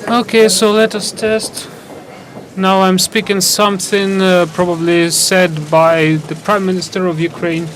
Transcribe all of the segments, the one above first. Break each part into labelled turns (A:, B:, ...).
A: Okay, so let us test. Now I'm speaking something probably said by the Prime Minister of Ukraine.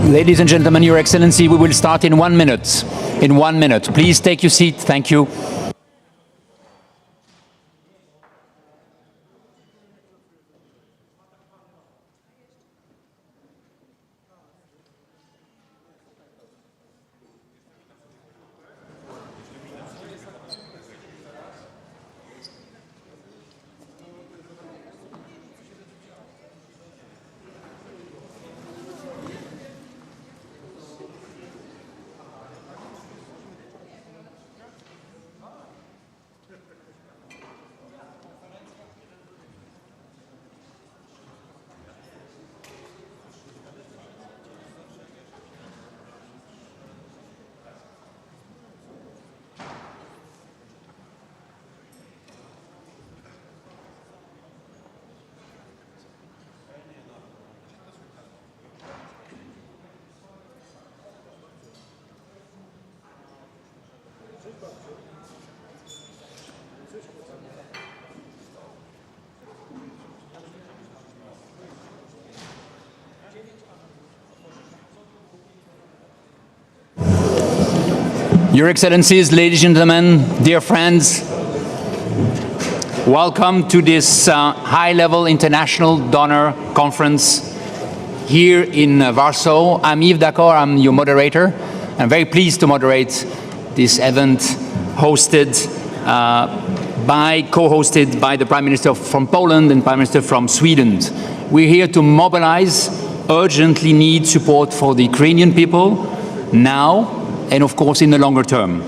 B: Ladies and gentlemen, Your Excellency, we will start in 1 minute. In 1 minute. Please take your seat. Thank you. Your Excellencies, ladies and gentlemen, dear friends, welcome to this high-level international donor conference here in Warsaw. I'm Yves D'accord, I'm your moderator. I'm very pleased to moderate this event co-hosted by the Prime Minister from Poland and Prime Minister from Sweden. We're here to mobilize urgently need support for the Ukrainian people now and of course in the longer term.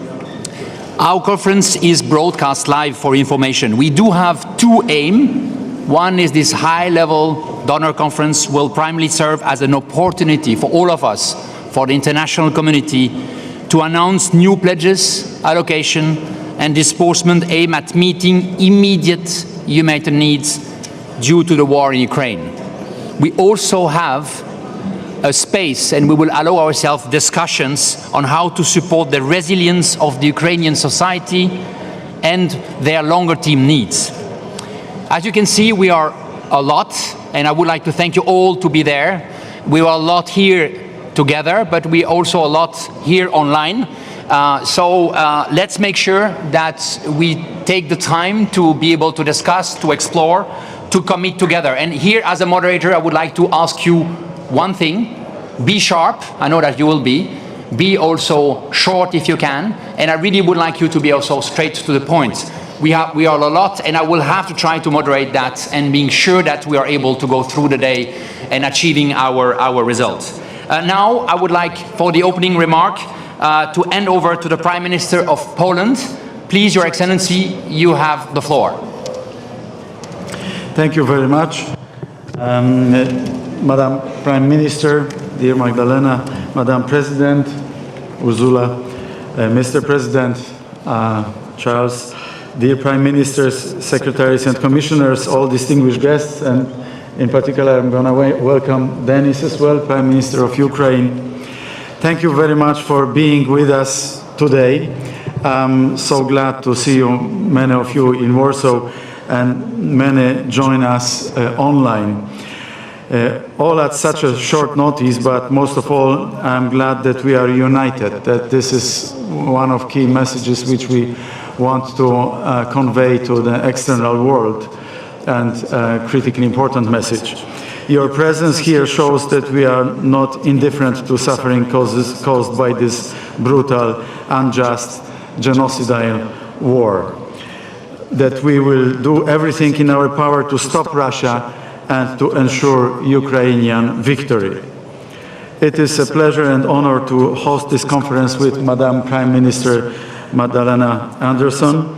B: Our conference is broadcast live for information. We do have two aims. One is this high-level donor conference will primarily serve as an opportunity for all of us, for the international community, to announce new pledges, allocation and disbursement aimed at meeting immediate humanitarian needs due to the war in Ukraine. We also have a space and we will allow ourselves discussions on how to support the resilience of the Ukrainian society and their longer term needs. As you can see, we are a lot, and I would like to thank you all to be there. We are a lot here together, but we also a lot here online. Let's make sure that we take the time to be able to discuss, to explore, to commit together. And here as a moderator, I would like to ask you one thing: be sharp. I know that you will be. Be also short if you can. And I really would like you to be also straight to the point. We are a lot, and I will have to try to moderate that and being sure that we are able to go through the day and achieving our results. Now, I would like, for the opening remark, to hand over to the Prime Minister of Poland. Please, Your Excellency, you have the floor.
C: Thank you very much. Madam Prime Minister, dear Magdalena, Madam President, Ursula, Mr. President, Charles, dear Prime Ministers, Secretaries and Commissioners, all distinguished guests, and in particular I'm going to welcome Denis as well, Prime Minister of Ukraine. Thank you very much for being with us today. I'm so glad to see you, many of you in Warsaw, and many join us online. All at such a short notice, but most of all, I'm glad that we are united, that this is one of key messages which we want to convey to the external world, and a critically important message. Your presence here shows that we are not indifferent to suffering caused by this brutal, unjust, genocidal war. That we will do everything in our power to stop Russia and to ensure Ukrainian victory. It is a pleasure and honor to host this conference with Madam Prime Minister Magdalena Andersson.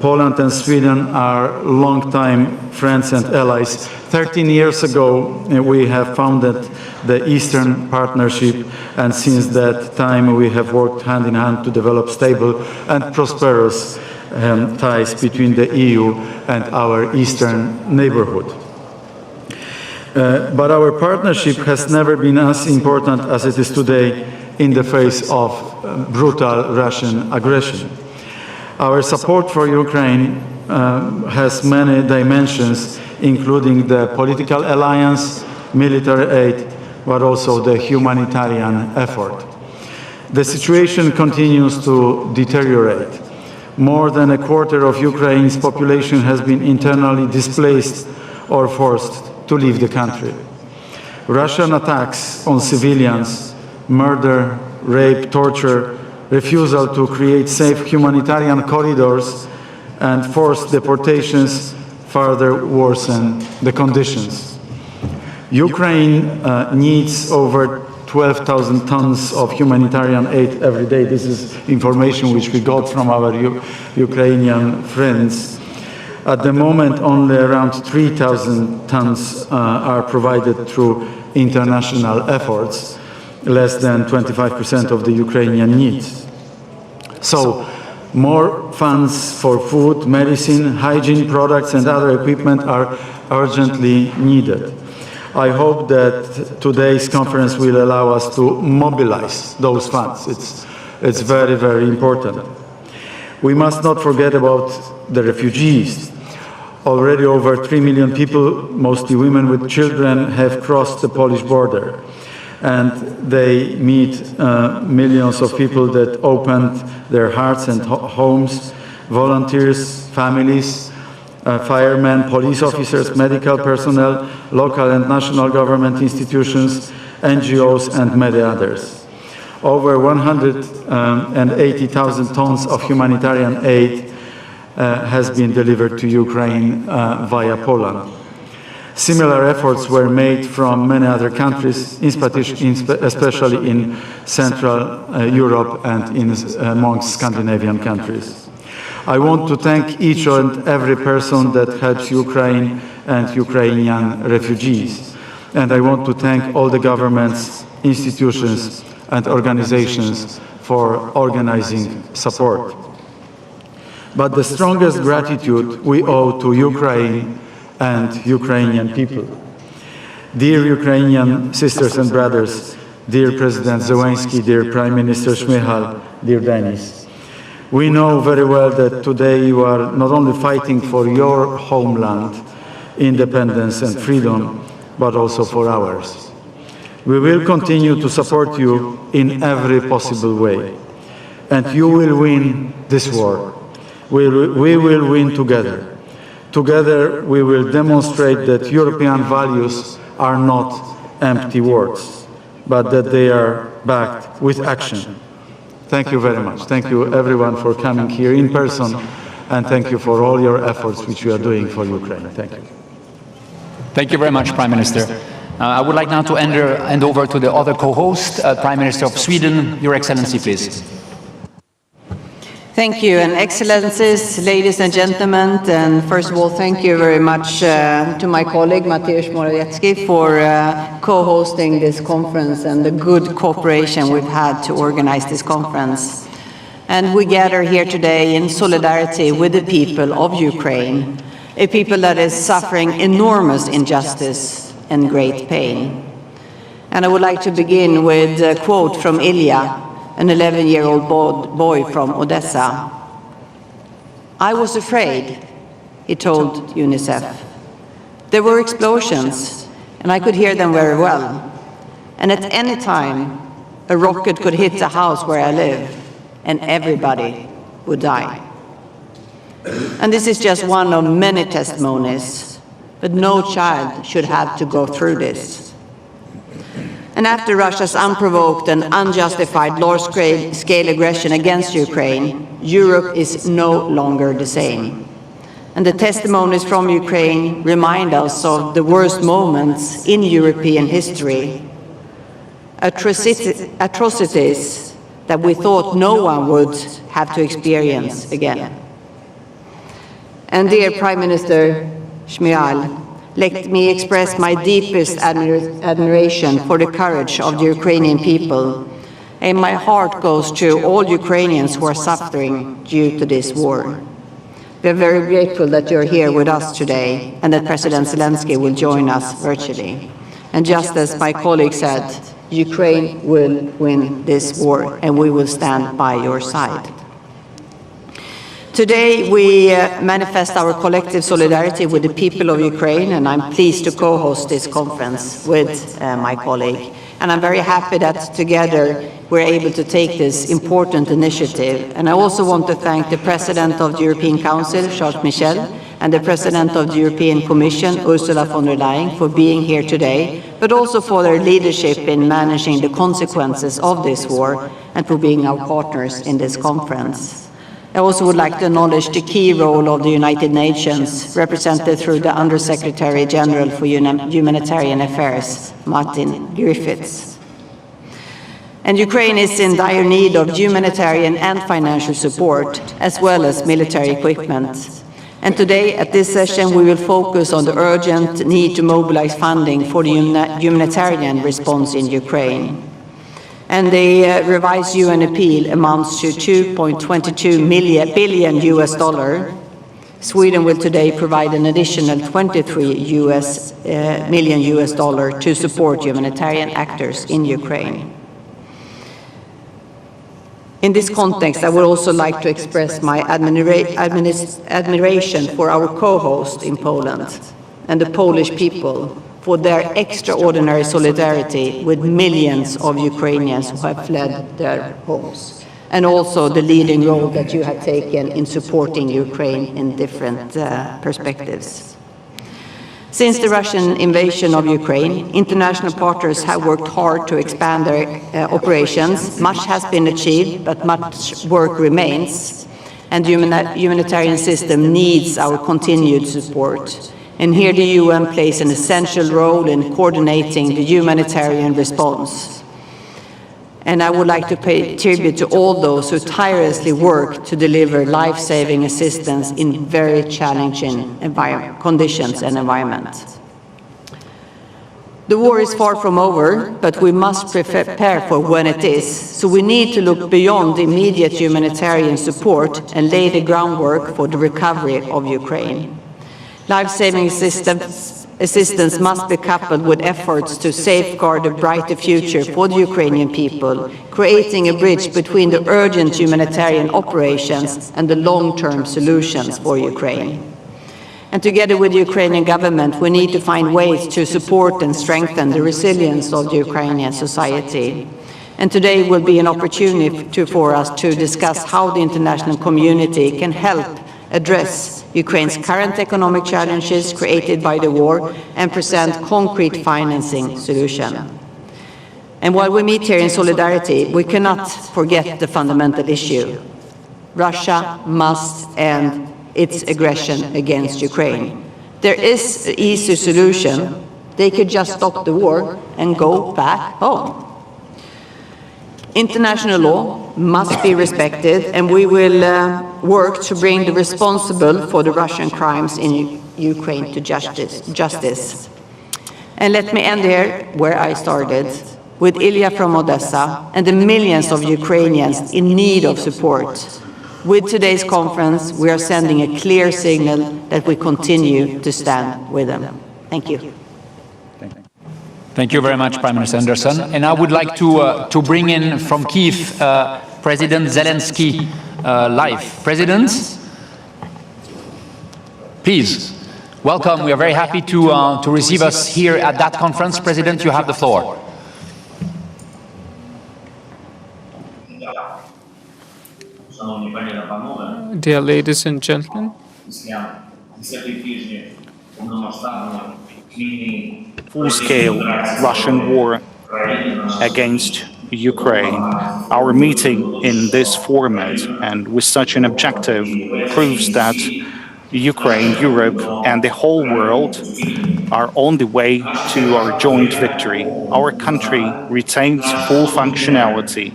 C: Poland and Sweden are longtime friends and allies. 13 years ago, we have founded the Eastern Partnership, and since that time we have worked hand in hand to develop stable and prosperous ties between the EU and our eastern neighborhood. But our partnership has never been as important as it is today in the face of brutal Russian aggression. Our support for Ukraine has many dimensions, including the political alliance, military aid, but also the humanitarian effort. The situation continues to deteriorate. More than a quarter of Ukraine's population has been internally displaced or forced to leave the country. Russian attacks on civilians, murder, rape, torture, refusal to create safe humanitarian corridors, and forced deportations further worsen the conditions. Ukraine needs over 12,000 tons of humanitarian aid every day. This is information which we got from our Ukrainian friends. At the moment, only around 3,000 tons are provided through international efforts, less than 25% of the Ukrainian needs. So, more funds for food, medicine, hygiene products, and other equipment are urgently needed. I hope that today's conference will allow us to mobilize those funds. It's very, very important. We must not forget about the refugees. Already over 3 million people, mostly women with children, have crossed the Polish border. And they meet millions of people that opened their hearts and homes, volunteers, families, firemen, police officers, medical personnel, local and national government institutions, NGOs, and many others. Over 180,000 tons of humanitarian aid has been delivered to Ukraine via Poland. Similar efforts were made from many other countries, especially in Central Europe and amongst Scandinavian countries. I want to thank each and every person that helps Ukraine and Ukrainian refugees. And I want to thank all the governments, institutions, and organizations for organizing support. But the strongest gratitude we owe to Ukraine and Ukrainian people. Dear Ukrainian sisters and brothers, dear President Zelensky, dear Prime Minister Shmyhal, dear Denis, we know very well that today you are not only fighting for your homeland, independence and freedom, but also for ours. We will continue to support you in every possible way, and you will win this war. We will win together. Together, we will demonstrate that European values are not empty words, but that they are backed with action. Thank you very much. Thank you, everyone, for coming here in person, and thank you for all your efforts which you are doing for Ukraine. Thank you.
B: Thank you very much, Prime Minister. I would like now to hand over to the other co-host, Prime Minister of Sweden. Your Excellency, please.
D: Thank you, and Excellencies, ladies and gentlemen, and first of all, thank you very much to my colleague, Mateusz Morawiecki, for co-hosting this conference and the good cooperation we've had to organize this conference. And we gather here today in solidarity with the people of Ukraine, a people that is suffering enormous injustice and great pain. And I would like to begin with a quote from Ilya, an 11-year-old boy from Odessa. I was afraid, he told Unicef. There were explosions, and I could hear them very well. And at any time, a rocket could hit the house where I live, and everybody would die. And this is just one of many testimonies, but no child should have to go through this. And after Russia's unprovoked and unjustified large-scale aggression against Ukraine, Europe is no longer the same. And the testimonies from Ukraine remind us of the worst moments in European history, atrocities that we thought no one would have to experience again. And dear Prime Minister Shmyhal, let me express my deepest admiration for the courage of the Ukrainian people, and my heart goes to all Ukrainians who are suffering due to this war. We are very grateful that you're here with us today, and that President Zelensky will join us virtually. And just as my colleague said, Ukraine will win this war, and we will stand by your side. Today, we manifest our collective solidarity with the people of Ukraine, and I'm pleased to co-host this conference with my colleague. And I'm very happy that together we're able to take this important initiative. And I also want to thank the President of the European Council, Charles Michel, and the President of the European Commission, Ursula von der Leyen, for being here today, but also for their leadership in managing the consequences of this war and for being our partners in this conference. I also would like to acknowledge the key role of the United Nations, represented through the Under-Secretary General for Humanitarian Affairs, Martin Griffiths. And Ukraine is in dire need of humanitarian and financial support, as well as military equipment. And today, at this session, we will focus on the urgent need to mobilize funding for the humanitarian response in Ukraine. And the revised UN appeal amounts to $2.22 billion US. Sweden will today provide an additional $23 million US to support humanitarian actors in Ukraine. In this context, I would also like to express my admiration for our co-host in Poland and the Polish people for their extraordinary solidarity with millions of Ukrainians who have fled their homes, and also the leading role that you have taken in supporting Ukraine in different perspectives. Since the Russian invasion of Ukraine, international partners have worked hard to expand their operations. Much has been achieved, but much work remains, and the humanitarian system needs our continued support. And here the UN plays an essential role in coordinating the humanitarian response. And I would like to pay tribute to all those who tirelessly work to deliver life-saving assistance in very challenging conditions and environment. The war is far from over, but we must prepare for when it is. So we need to look beyond immediate humanitarian support and lay the groundwork for the recovery of Ukraine. Life-saving assistance must be coupled with efforts to safeguard a brighter future for the Ukrainian people, creating a bridge between the urgent humanitarian operations and the long-term solutions for Ukraine. And together with the Ukrainian government, we need to find ways to support and strengthen the resilience of the Ukrainian society. And today will be an opportunity for us to discuss how the international community can help address Ukraine's current economic challenges created by the war and present concrete financing solutions. And while we meet here in solidarity, we cannot forget the fundamental issue. Russia must end its aggression against Ukraine. There is an easy solution. They could just stop the war and go back home. International law must be respected, and we will work to bring the responsible for the Russian crimes in Ukraine to justice. And let me end here where I started, with Ilya from Odessa and the millions of Ukrainians in need of support. With today's conference, we are sending a clear signal that we continue to stand with them. Thank you.
B: Thank you very much, Prime Minister Anderson. And I would like to bring in from Kyiv President Zelensky live. President, please, welcome. We are very happy to receive us here at that conference. President, you have the floor.
A: Dear ladies and gentlemen,
E: full-scale Russian war against Ukraine. Our meeting in this format and with such an objective proves that Ukraine, Europe, and the whole world are on the way to our joint victory. Our country retains full functionality.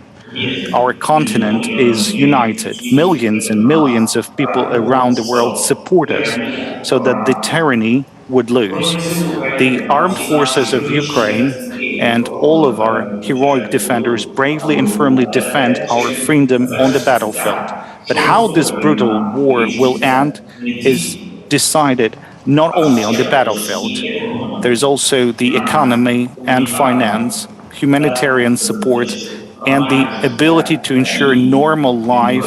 E: Our continent is united. Millions and millions of people around the world support us so that the tyranny would lose. The armed forces of Ukraine and all of our heroic defenders bravely and firmly defend our freedom on the battlefield. But how this brutal war will end is decided not only on the battlefield. There's also the economy and finance, humanitarian support, and the ability to ensure normal life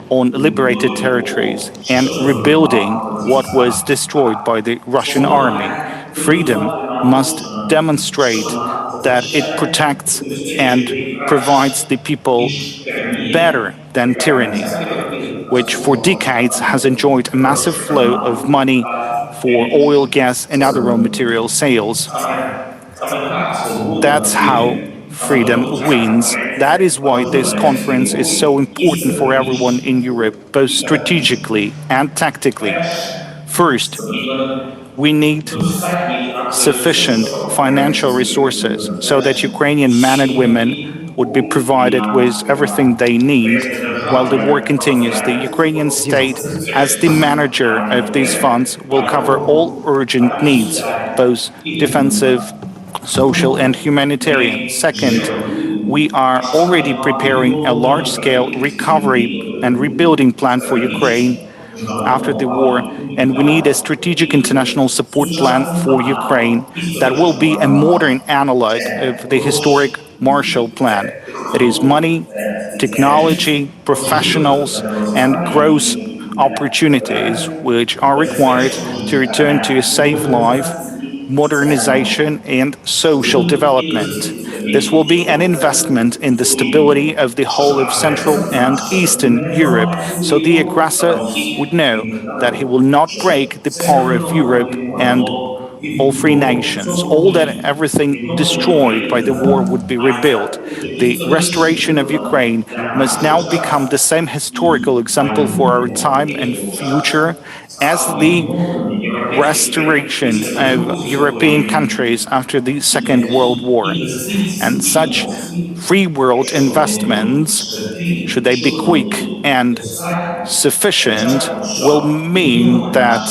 E: on liberated territories and rebuilding what was destroyed by the Russian army. Freedom must demonstrate that it protects and provides the people better than tyranny, which for decades has enjoyed a massive flow of money for oil, gas, and other raw material sales. That's how freedom wins. That is why this conference is so important for everyone in Europe, both strategically and tactically. First, we need sufficient financial resources so that Ukrainian men and women would be provided with everything they need while the war continues. The Ukrainian state, as the manager of these funds, will cover all urgent needs, both defensive, social and humanitarian. Second, we are already preparing a large-scale recovery and rebuilding plan for Ukraine after the war, and we need a strategic international support plan for Ukraine that will be a modern analog of the historic Marshall Plan. It is money, technology, professionals, and growth opportunities which are required to return to a safe life, modernization, and social development. This will be an investment in the stability of the whole of Central and Eastern Europe, so the aggressor would know that he will not break the power of Europe and all free nations. Everything destroyed by the war would be rebuilt. The restoration of Ukraine must now become the same historical example for our time and future as the restoration of European countries after the Second World War. And such free world investments, should they be quick and sufficient, will mean that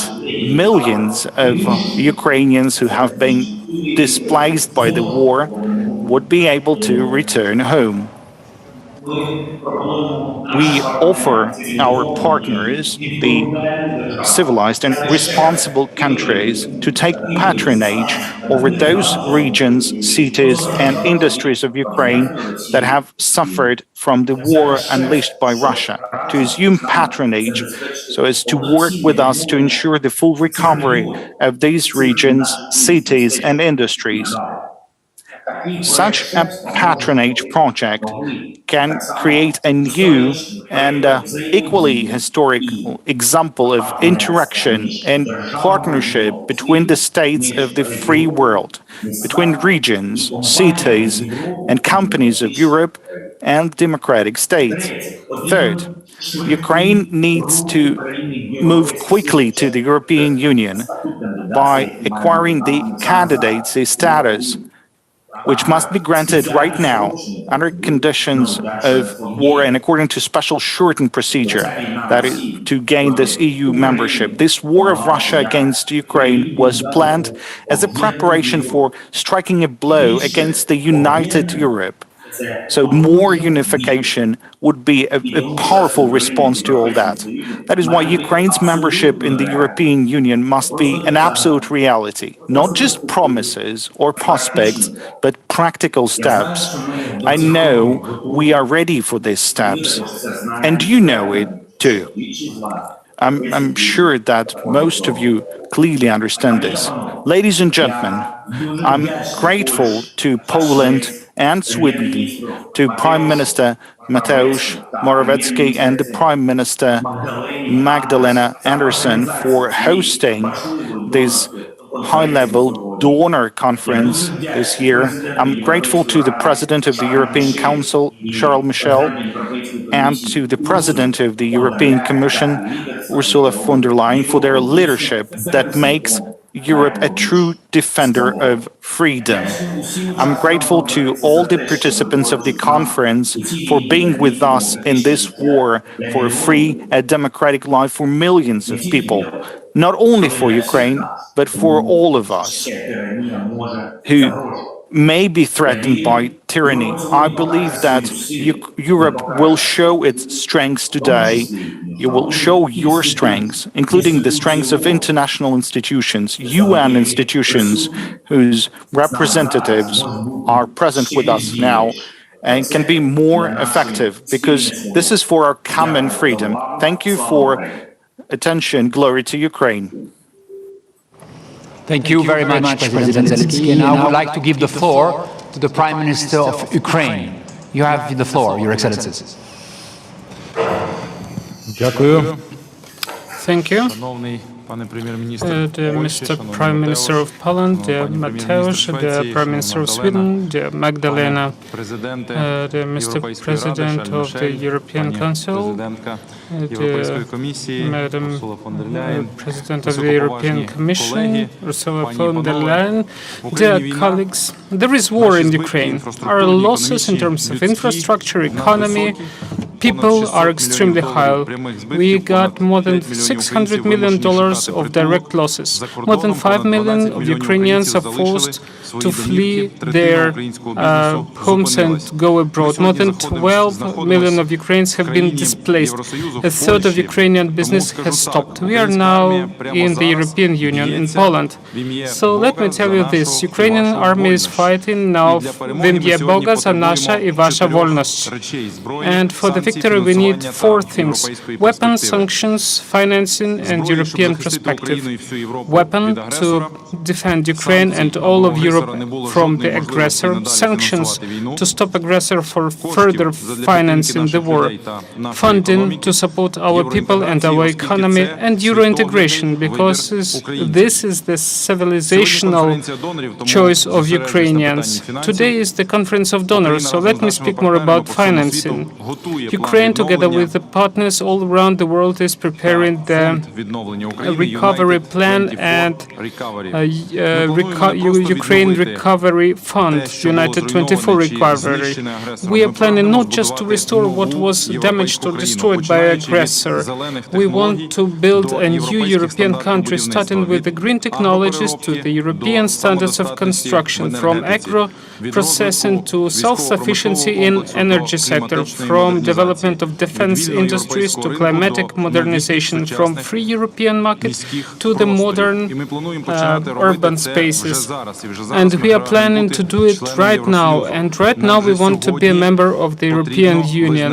E: millions of Ukrainians who have been displaced by the war would be able to return home. We offer our partners, the civilized and responsible countries, to take patronage over those regions, cities, and industries of Ukraine that have suffered from the war unleashed by Russia, to assume patronage so as to work with us to ensure the full recovery of these regions, cities, and industries. Such a patronage project can create a new and equally historic example of interaction and partnership between the states of the free world, between regions, cities, and companies of Europe and democratic states. Third, Ukraine needs to move quickly to the European Union by acquiring the candidacy status, which must be granted right now under conditions of war and according to special shortened procedure, that is, to gain this EU membership. This war of Russia against Ukraine was planned as a preparation for striking a blow against the united Europe. So more unification would be a powerful response to all that. That is why Ukraine's membership in the European Union must be an absolute reality, not just promises or prospects, but practical steps. I know we are ready for these steps, and you know it too. I'm sure that most of you clearly understand this. Ladies and gentlemen, I'm grateful to Poland and Sweden, to Prime Minister Mateusz Morawiecki and the Prime Minister Magdalena Andersson for hosting this high-level donor conference this year. I'm grateful to the President of the European Council, Charles Michel, and to the President of the European Commission, Ursula von der Leyen, for their leadership that makes Europe a true defender of freedom. I'm grateful to all the participants of the conference for being with us in this war for a free and democratic life for millions of people, not only for Ukraine, but for all of us who may be threatened by tyranny. I believe that Europe will show its strengths today. You will show your strengths, including the strengths of international institutions, UN institutions, whose representatives are present with us now and can be more effective, because this is for our common freedom. Thank you for attention. Glory to Ukraine.
B: Thank you very much, President Zelensky. And I would like to give the floor to the Prime Minister of Ukraine. You have the floor, Your Excellencies.
F: Дякую.
A: Thank you.
F: Шановний пане прем'єр-міністр
A: Mr. Prime Minister of Poland, dear Mateusz, the Prime Minister of Sweden, dear Magdalena, the Mr. President of the European Council, Madam President of the European Commission, Ursula von der Leyen, dear colleagues, there is war in Ukraine. Our losses in terms of infrastructure, economy, people are extremely high. We got more than $600 million of direct losses. More than 5 million of Ukrainians are forced to flee their homes and go abroad. More than 12 million of Ukrainians have been displaced. A third of Ukrainian business has stopped. We are now in the European Union, in Poland. So let me tell you this. Ukrainian army is fighting now. В ім'я Бога за наша і ваша вольність. And for the victory we need 4 things: weapons, sanctions, financing, and European perspective. Weapon to defend Ukraine and all of Europe from the aggressor. Sanctions to stop aggressor for further financing the war. Funding to support our people and our economy, and Euro integration, because this is the civilizational choice of Ukrainians. Today is the conference of donors, so let me speak more about financing. Ukraine, together with the partners all around the world, is preparing the recovery plan and Ukraine Recovery Fund, United 24 Recovery. We are planning not just to restore what was damaged or destroyed by aggressor. We want to build a new European country, starting with the green technologies to the European standards of construction, from agro-processing to self-sufficiency in energy sector, from development of defense industries to climatic modernization, from free European markets to the modern urban spaces. And we are planning to do it right now. And right now we want to be a member of the European Union.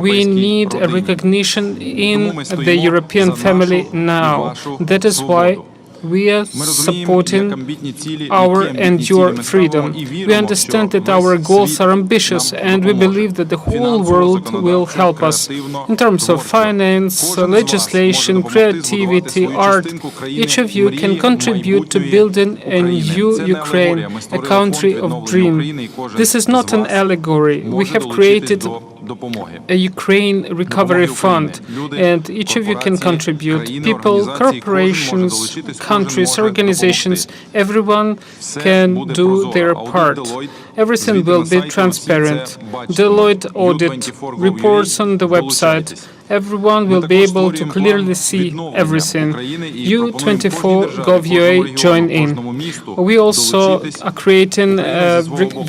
A: We need a recognition in the European family now. That is why we are supporting our and your freedom. We understand that our goals are ambitious, and we believe that the whole world will help us in terms of finance, legislation, creativity, art. Each of you can contribute to building a new Ukraine, a country of dream. This is not an allegory. We have created a Ukraine Recovery Fund, and each of you can contribute. People, corporations, countries, organizations, everyone can do their part. Everything will be transparent. Deloitte audit reports on the website. Everyone will be able to clearly see everything. U24.gov.ua, join in. We also are creating a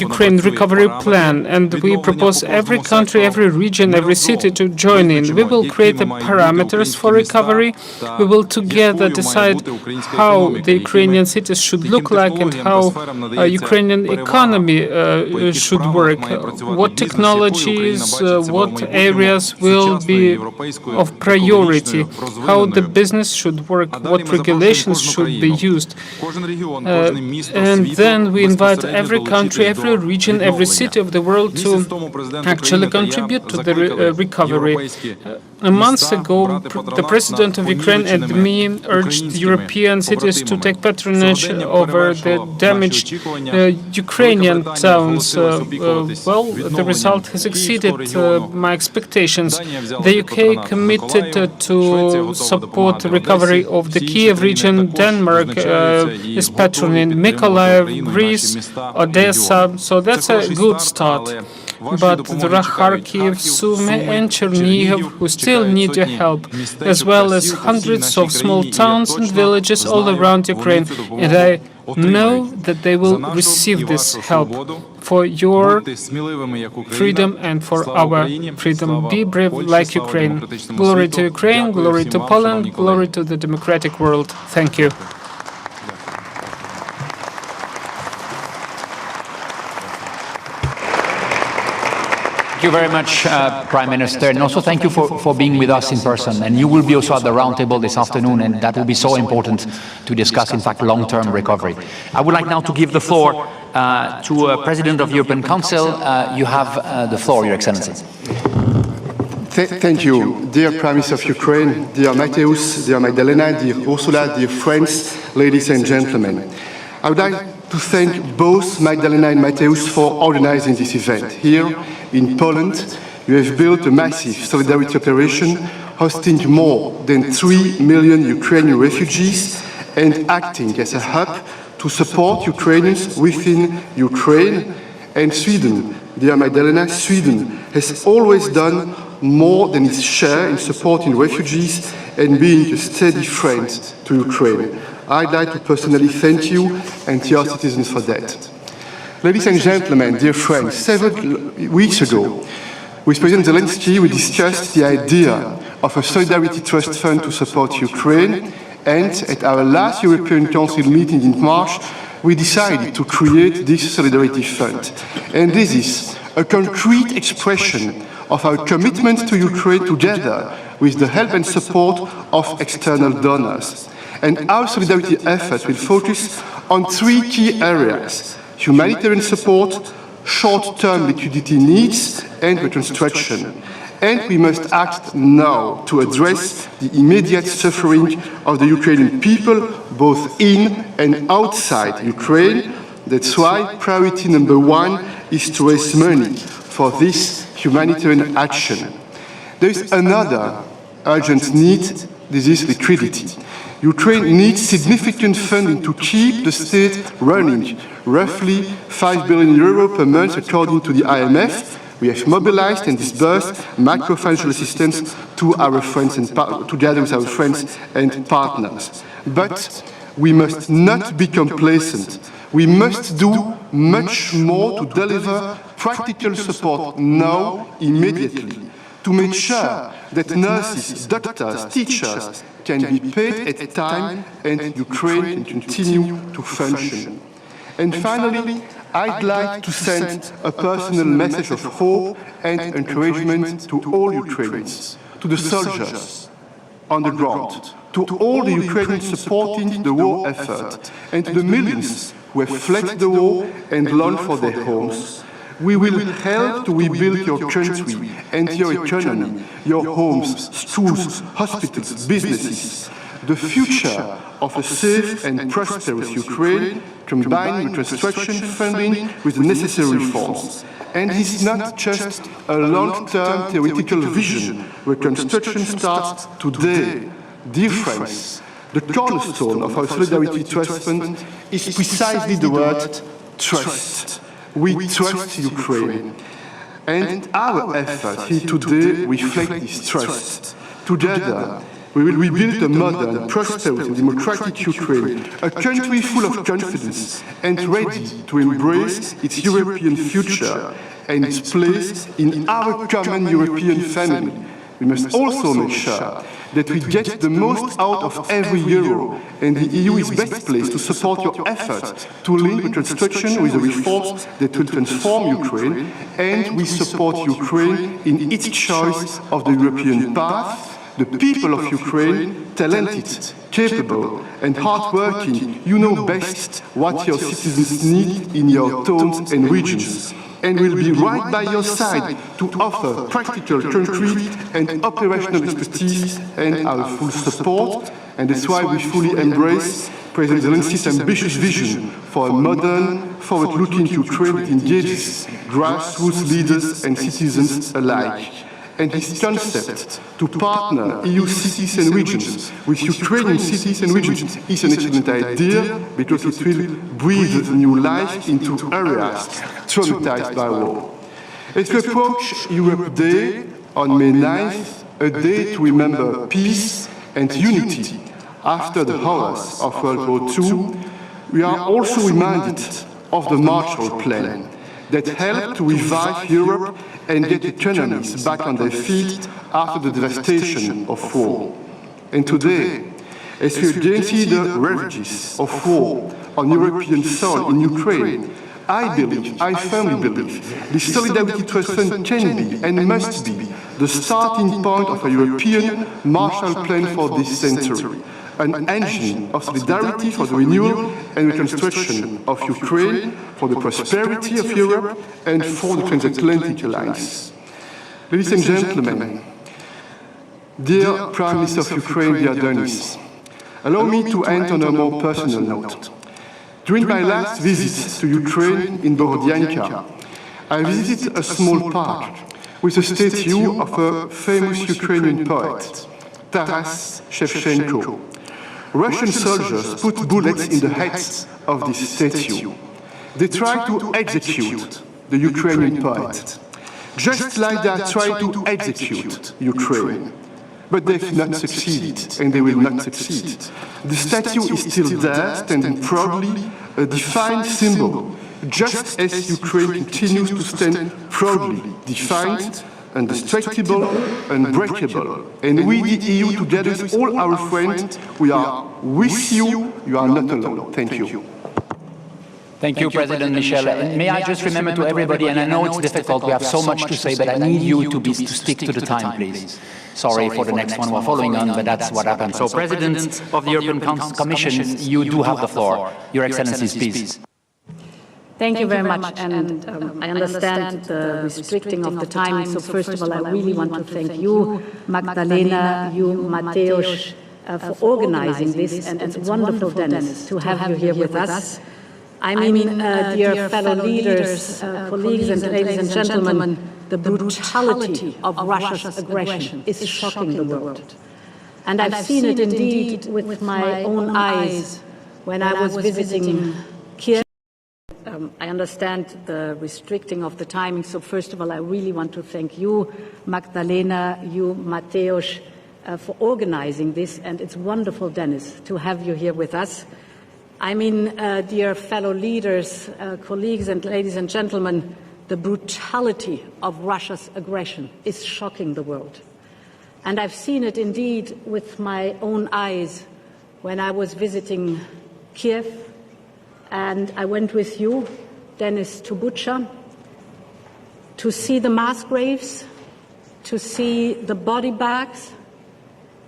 A: Ukraine recovery plan, and we propose every country, every region, every city to join in. We will create the parameters for recovery. We will together decide how the Ukrainian cities should look like and how Ukrainian economy should work, what technologies, what areas will be of priority, how the business should work, what regulations should be used. And then we invite every country, every region, every city of the world to actually contribute to the recovery. A month ago, the President of Ukraine and me urged European cities to take patronage over the damaged Ukrainian towns. Well, the result has exceeded my expectations. The UK committed to support the recovery of the Kiev region. Denmark is patroning Mykolaiv, Greece, Odessa. So that's a good start. But there are Kharkiv, Sumy, and Chernihiv who still need your help, as well as hundreds of small towns and villages all around Ukraine. And I know that they will receive this help for your freedom and for our freedom. Be brave like Ukraine. Glory to Ukraine, glory to Poland, glory to the democratic world. Thank you.
B: Thank you very much, Prime Minister, and also thank you for being with us in person. And you will be also at the roundtable this afternoon, and that will be so important to discuss, in fact, long-term recovery. I would like now to give the floor to President of the European Council. You have the floor, Your Excellency.
G: Thank you, dear Prime Minister of Ukraine, dear Mateusz, dear Magdalena, dear Ursula, dear friends, ladies and gentlemen. I would like to thank both Magdalena and Mateusz for organizing this event. Here in Poland, you have built a massive solidarity operation hosting more than 3 million Ukrainian refugees and acting as a hub to support Ukrainians within Ukraine. And Sweden, dear Magdalena, Sweden has always done more than its share in supporting refugees and being a steady friend to Ukraine. I'd like to personally thank you and your citizens for that. Ladies and gentlemen, dear friends, several weeks ago, with President Zelensky, we discussed the idea of a Solidarity Trust Fund to support Ukraine, and at our last European Council meeting in March, we decided to create this Solidarity Fund. And this is a concrete expression of our commitment to Ukraine together with the help and support of external donors. And our solidarity efforts will focus on 3 key areas: humanitarian support, short-term liquidity needs, and reconstruction. And we must act now to address the immediate suffering of the Ukrainian people, both in and outside Ukraine. That's why priority number 1 is to raise money for this humanitarian action. There is another urgent need, this is liquidity. Ukraine needs significant funding to keep the state running, roughly 5 billion euro per month according to the IMF. We have mobilized and disbursed macro-financial assistance to our friends and together with our friends and partners. But we must not be complacent. We must do much more to deliver practical support now, immediately, to make sure that nurses, doctors, teachers can be paid at time and Ukraine can continue to function. And finally, I'd like to send a personal message of hope and encouragement to all Ukrainians, to the soldiers on the ground, to all the Ukrainians supporting the war effort, and to the millions who have fled the war and longed for their homes. We will help to rebuild your country and your economy, your homes, schools, hospitals, businesses. The future of a safe and prosperous Ukraine, combining reconstruction funding with the necessary reforms. And this is not just a long-term theoretical vision. Reconstruction starts today. Dear friends, the cornerstone of our Solidarity Trust Fund is precisely the word trust. We trust Ukraine. And our efforts here today reflect this trust. Together, we will rebuild a modern, prosperous and democratic Ukraine, a country full of confidence and ready to embrace its European future and its place in our common European family. We must also make sure that we get the most out of every euro, and the EU is best placed to support your efforts to link reconstruction with the reforms that will transform Ukraine, and we support Ukraine in its choice of the European path. The people of Ukraine, talented, capable and hardworking, you know best what your citizens need in your towns and regions, and will be right by your side to offer practical, concrete and operational expertise and our full support. And that's why we fully embrace President Zelensky's ambitious vision for a modern, forward-looking Ukraine that engages grassroots leaders and citizens alike. And his concept to partner EU cities and regions with Ukrainian cities and regions is an excellent idea because it will breathe new life into areas traumatized by war. As we approach Europe Day on May 9th, a day to remember peace and unity after the horrors of World War II, we are also reminded of the Marshall Plan that helped to revive Europe and get economies back on their feet after the devastation of war. And today, as we again see the refugees of war on European soil in Ukraine, I firmly believe, the Solidarity Trust Fund can be and must be the starting point of a European Marshall Plan for this century, an engine of solidarity for the renewal and reconstruction of Ukraine, for the prosperity of Europe, and for the transatlantic alliance. Ladies and gentlemen, dear Prime Minister of Ukraine, dear Denis, allow me to end on a more personal note. During my last visit to Ukraine in Borodianka, I visited a small park with a statue of a famous Ukrainian poet, Taras Shevchenko. Russian soldiers put bullets in the heads of this statue. They tried to execute the Ukrainian poet, just like they are trying to execute Ukraine. But they've not succeeded, and they will not succeed. The statue is still there, standing proudly, a defined symbol, just as Ukraine continues to stand proudly, defined, indestructible, unbreakable. And we, the EU, together with all our friends, we are with you. You are not alone. Thank you.
B: Thank you, President Michel. And may I just remember to everybody, and I know it's difficult, we have so much to say, but I need you to stick to the time, please. Sorry for the next one we're following on, but that's what happened. So, President of the European Commission, you do have the floor. Your Excellencies, please.
H: Thank you very much, and I understand the restricting of the time. So first of all, I really want to thank you, Magdalena, you, Mateusz, for organizing this, and it's wonderful, Dennis, to have you here with us. I mean, dear fellow leaders, colleagues and ladies and gentlemen, the brutality of Russia's aggression is shocking the world. And I've seen it indeed with my own eyes when I was visiting Kiev. I understand the restricting of the timing, so first of all, I really want to thank you, Magdalena, you, Mateusz, for organizing this, and it's wonderful, Dennis, to have you here with us. I mean, dear fellow leaders, colleagues and ladies and gentlemen, the brutality of Russia's aggression is shocking the world. And I've seen it indeed with my own eyes when I was visiting Kiev, and I went with you, Dennis, to Bucha, to see the mass graves, to see the body bags,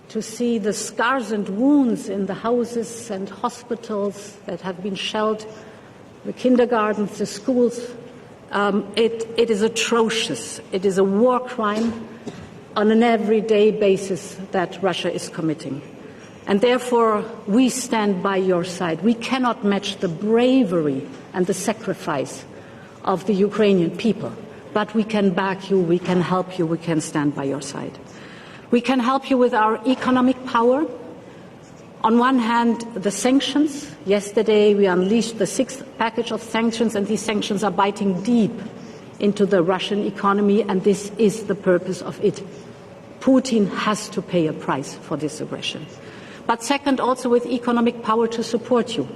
H: to see the scars and wounds in the houses and hospitals that have been shelled, the kindergartens, the schools. It is atrocious. It is a war crime on an everyday basis that Russia is committing. And therefore, we stand by your side. We cannot match the bravery and the sacrifice of the Ukrainian people, but we can back you, we can help you, we can stand by your side. We can help you with our economic power. On one hand, the sanctions. Yesterday, we unleashed the 6th package of sanctions, and these sanctions are biting deep into the Russian economy, and this is the purpose of it. Putin has to pay a price for this aggression. But second, also with economic power to support you.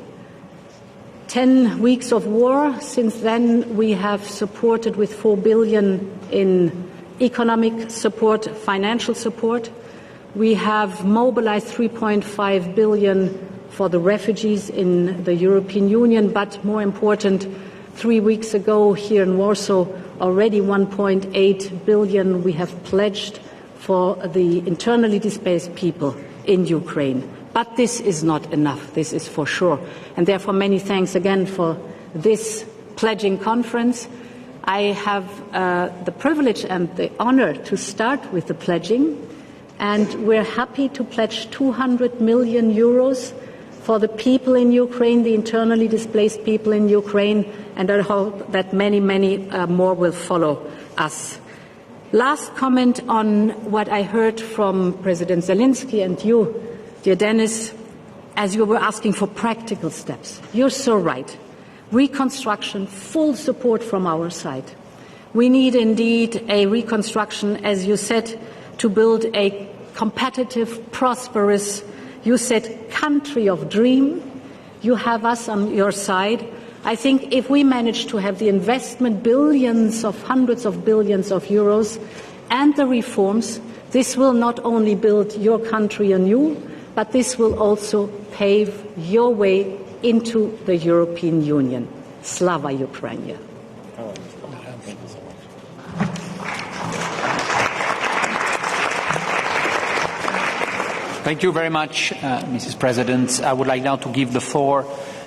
H: 10 weeks of war. Since then, we have supported with 4 billion in economic support, financial support. We have mobilized 3.5 billion for the refugees in the European Union, but more important, 3 weeks ago here in Warsaw, already 1.8 billion we have pledged for the internally displaced people in Ukraine. But this is not enough, this is for sure. And therefore, many thanks again for this pledging conference. I have the privilege and the honor to start with the pledging, and we're happy to pledge 200 million euros for the people in Ukraine, the internally displaced people in Ukraine, and I hope that many, many more will follow us. Last comment on what I heard from President Zelensky and you, dear Dennis, as you were asking for practical steps. You're so right. Reconstruction, full support from our side. We need indeed a reconstruction, as you said, to build a competitive, prosperous, you said, country of dream. You have us on your side. I think if we manage to have the investment, billions of hundreds of billions of euros, and the reforms, this will not only build your country anew, but this will also pave your way into the European Union. Slava Ukraine.
B: Thank you very much, Mrs. President. I would like now to give the floor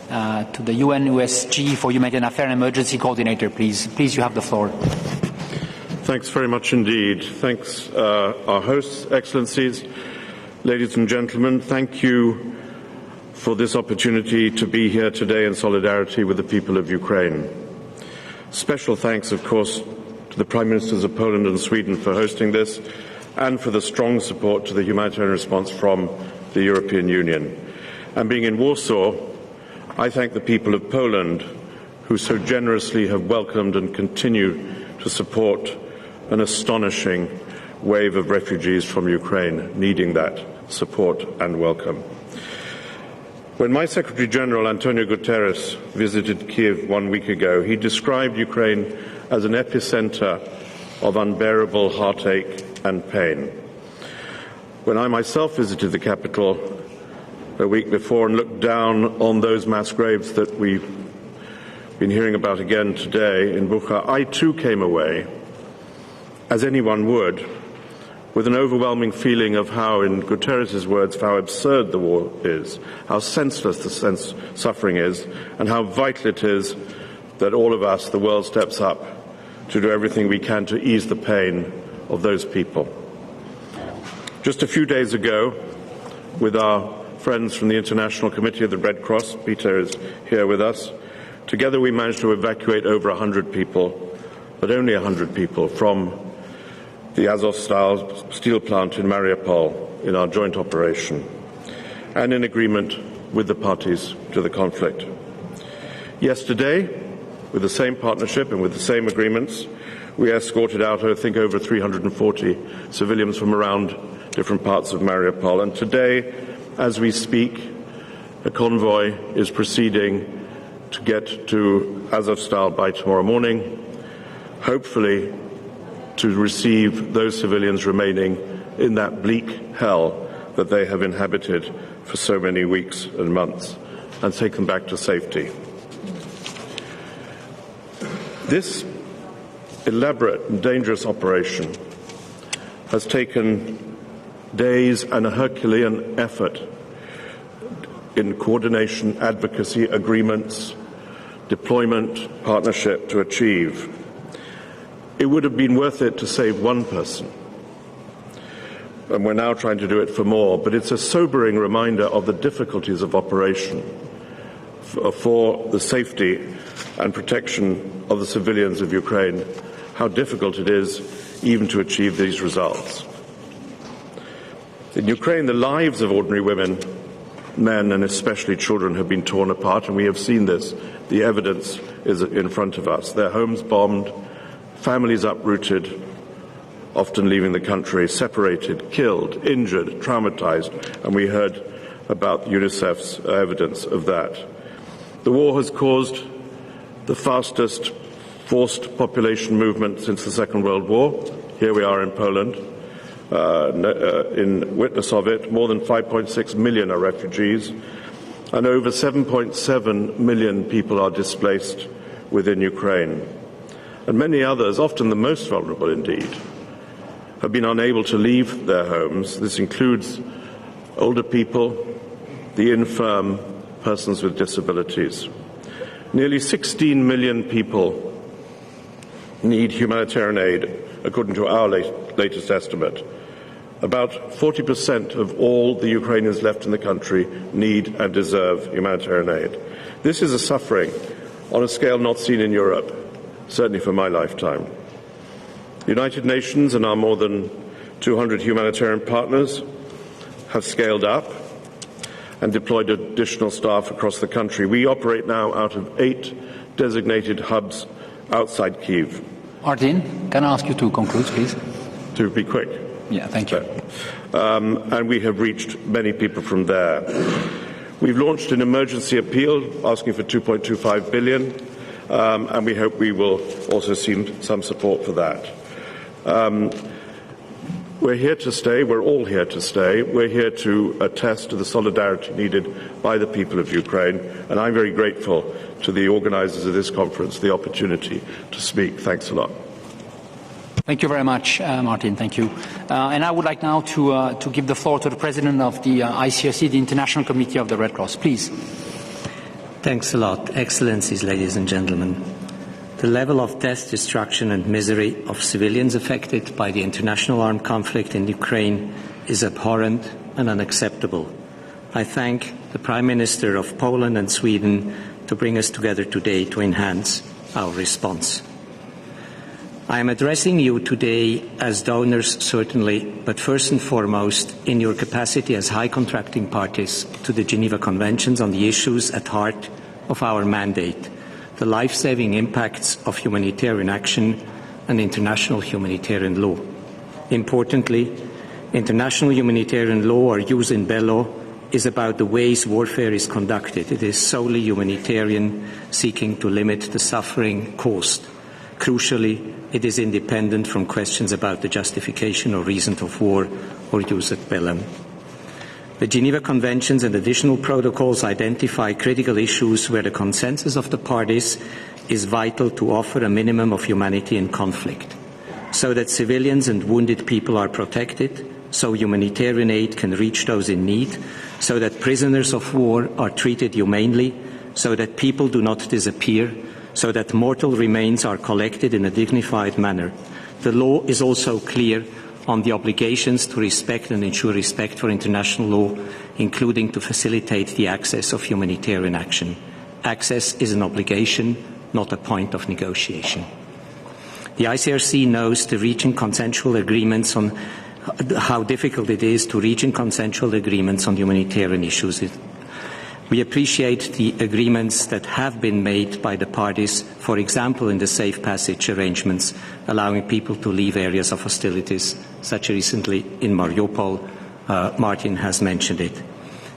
B: to the UNOSG for Humanitarian Affairs and Emergency Coordinator, please. Please, you have the floor.
I: Thanks very much indeed. Thanks, our hosts, Excellencies, ladies and gentlemen. Thank you for this opportunity to be here today in solidarity with the people of Ukraine. Special thanks, of course, to the Prime Ministers of Poland and Sweden for hosting this and for the strong support to the humanitarian response from the European Union. And being in Warsaw, I thank the people of Poland who so generously have welcomed and continue to support an astonishing wave of refugees from Ukraine needing that support and welcome. When my Secretary General, Antonio Guterres, visited Kiev 1 week ago, he described Ukraine as an epicenter of unbearable heartache and pain. When I myself visited the capital a week before and looked down on those mass graves that we've been hearing about again today in Bucha, I too came away, as anyone would, with an overwhelming feeling of how, in Guterres' words, how absurd the war is, how senseless the suffering is, and how vital it is that all of us, the world, steps up to do everything we can to ease the pain of those people. Just a few days ago, with our friends from the International Committee of the Red Cross, Peter is here with us, together we managed to evacuate over 100 people, but only 100 people, from the Azovstal steel plant in Mariupol in our joint operation, and in agreement with the parties to the conflict. Yesterday, with the same partnership and with the same agreements, we escorted out, I think, over 340 civilians from around different parts of Mariupol. And today, as we speak, a convoy is proceeding to get to Azovstal by tomorrow morning, hopefully to receive those civilians remaining in that bleak hell that they have inhabited for so many weeks and months, and take them back to safety. This elaborate and dangerous operation has taken days and a Herculean effort in coordination, advocacy, agreements, deployment, partnership to achieve. It would have been worth it to save one person, and we're now trying to do it for more, but it's a sobering reminder of the difficulties of operation for the safety and protection of the civilians of Ukraine, how difficult it is even to achieve these results. In Ukraine, the lives of ordinary women, men, and especially children have been torn apart, and we have seen this. The evidence is in front of us. Their homes bombed, families uprooted, often leaving the country, separated, killed, injured, traumatized, and we heard about UNICEF's evidence of that. The war has caused the fastest forced population movement since the Second World War. Here we are in Poland. In witness of it, more than 5.6 million are refugees, and over 7.7 million people are displaced within Ukraine. And many others, often the most vulnerable indeed, have been unable to leave their homes. This includes older people, the infirm, persons with disabilities. Nearly 16 million people need humanitarian aid, according to our latest estimate. About 40% of all the Ukrainians left in the country need and deserve humanitarian aid. This is a suffering on a scale not seen in Europe, certainly for my lifetime. The United Nations and our more than 200 humanitarian partners have scaled up and deployed additional staff across the country. We operate now out of 8 designated hubs outside Kyiv.
B: Martin, can I ask you to conclude, please?
I: To be quick.
B: Yeah, thank you.
I: And we have reached many people from there. We've launched an emergency appeal asking for 2.25 billion, and we hope we will also see some support for that. We're here to stay. We're all here to stay. We're here to attest to the solidarity needed by the people of Ukraine, and I'm very grateful to the organisers of this conference the opportunity to speak. Thanks a lot.
B: Thank you very much, Martin. Thank you. And I would like now to give the floor to the President of the Icrc, the International Committee of the Red Cross. Please.
J: Thanks a lot. Excellencies, ladies and gentlemen. The level of death, destruction and misery of civilians affected by the international armed conflict in Ukraine is abhorrent and unacceptable. I thank the Prime Minister of Poland and Sweden to bring us together today to enhance our response. I am addressing you today as donors, certainly, but first and foremost in your capacity as high contracting parties to the Geneva Conventions on the issues at heart of our mandate, the life-saving impacts of humanitarian action and international humanitarian law. Importantly, international humanitarian law, or jus in bello, is about the ways warfare is conducted. It is solely humanitarian, seeking to limit the suffering caused. Crucially, it is independent from questions about the justification or reason of war or jus ad bellum. The Geneva Conventions and additional protocols identify critical issues where the consensus of the parties is vital to offer a minimum of humanity in conflict, so that civilians and wounded people are protected, so humanitarian aid can reach those in need, so that prisoners of war are treated humanely, so that people do not disappear, so that mortal remains are collected in a dignified manner. The law is also clear on the obligations to respect and ensure respect for international law, including to facilitate the access of humanitarian action. Access is an obligation, not a point of negotiation. The Icrc knows the reaching consensual agreements on how difficult it is to reach consensual agreements on humanitarian issues. We appreciate the agreements that have been made by the parties, for example, in the safe passage arrangements, allowing people to leave areas of hostilities, such recently in Mariupol. Martin has mentioned it.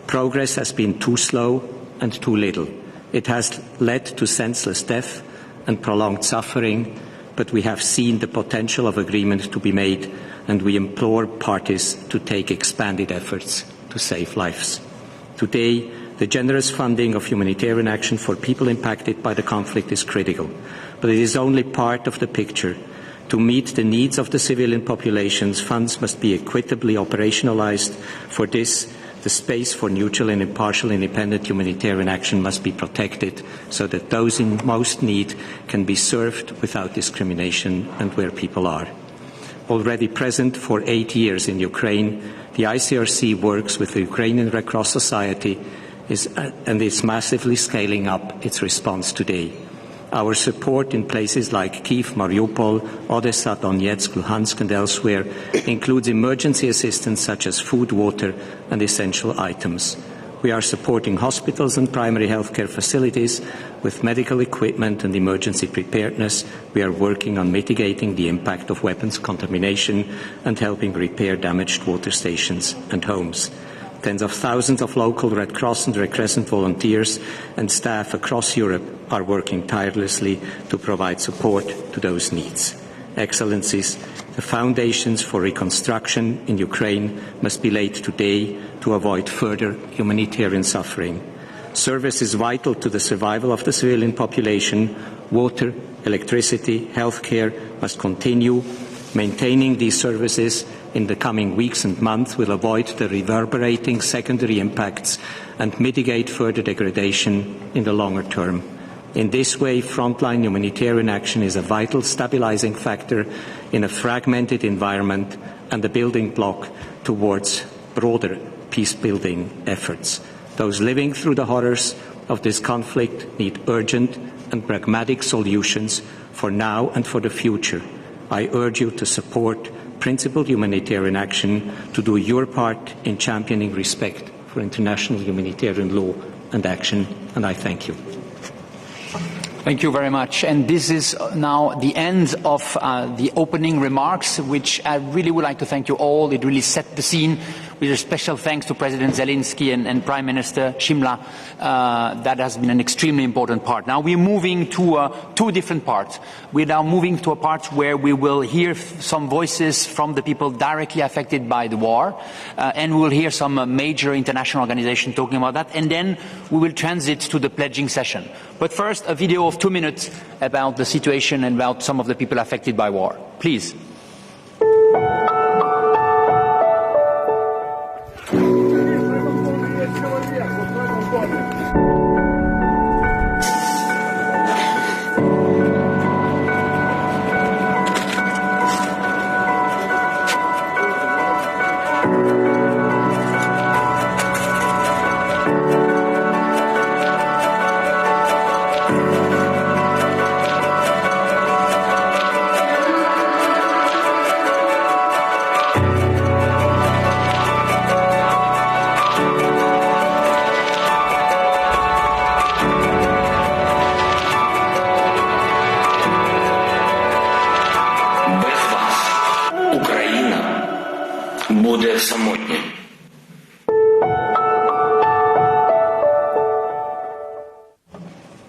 J: Progress has been too slow and too little. It has led to senseless death and prolonged suffering, but we have seen the potential of agreement to be made, and we implore parties to take expanded efforts to save lives. Today, the generous funding of humanitarian action for people impacted by the conflict is critical, but it is only part of the picture. To meet the needs of the civilian populations, funds must be equitably operationalized. For this, the space for neutral and impartial independent humanitarian action must be protected so that those in most need can be served without discrimination and where people are. Already present for 8 years in Ukraine, the Icrc works with the Ukrainian Red Cross Society and is massively scaling up its response today. Our support in places like Kyiv, Mariupol, Odessa, Donetsk, Luhansk and elsewhere includes emergency assistance such as food, water and essential items. We are supporting hospitals and primary healthcare facilities with medical equipment and emergency preparedness. We are working on mitigating the impact of weapons contamination and helping repair damaged water stations and homes. Tens of thousands of local Red Cross and Red Crescent volunteers and staff across Europe are working tirelessly to provide support to those needs. Excellencies, the foundations for reconstruction in Ukraine must be laid today to avoid further humanitarian suffering. Service is vital to the survival of the civilian population. Water, electricity, healthcare must continue. Maintaining these services in the coming weeks and months will avoid the reverberating secondary impacts and mitigate further degradation in the longer term. In this way, frontline humanitarian action is a vital stabilizing factor in a fragmented environment and a building block towards broader peace-building efforts. Those living through the horrors of this conflict need urgent and pragmatic solutions for now and for the future. I urge you to support principled humanitarian action, to do your part in championing respect for international humanitarian law and action, and I thank you.
B: Thank you very much. And this is now the end of the opening remarks, which I really would like to thank you all. It really set the scene. with a special thanks to President Zelensky and Prime Minister Shimla. That has been an extremely important part. Now we're moving to two different parts. We're now moving to a part where we will hear some voices from the people directly affected by the war, and we will hear some major international organizations talking about that, and then we will transit to the pledging session. But first, a video of 2 minutes about the situation and about some of the people affected by war. Please.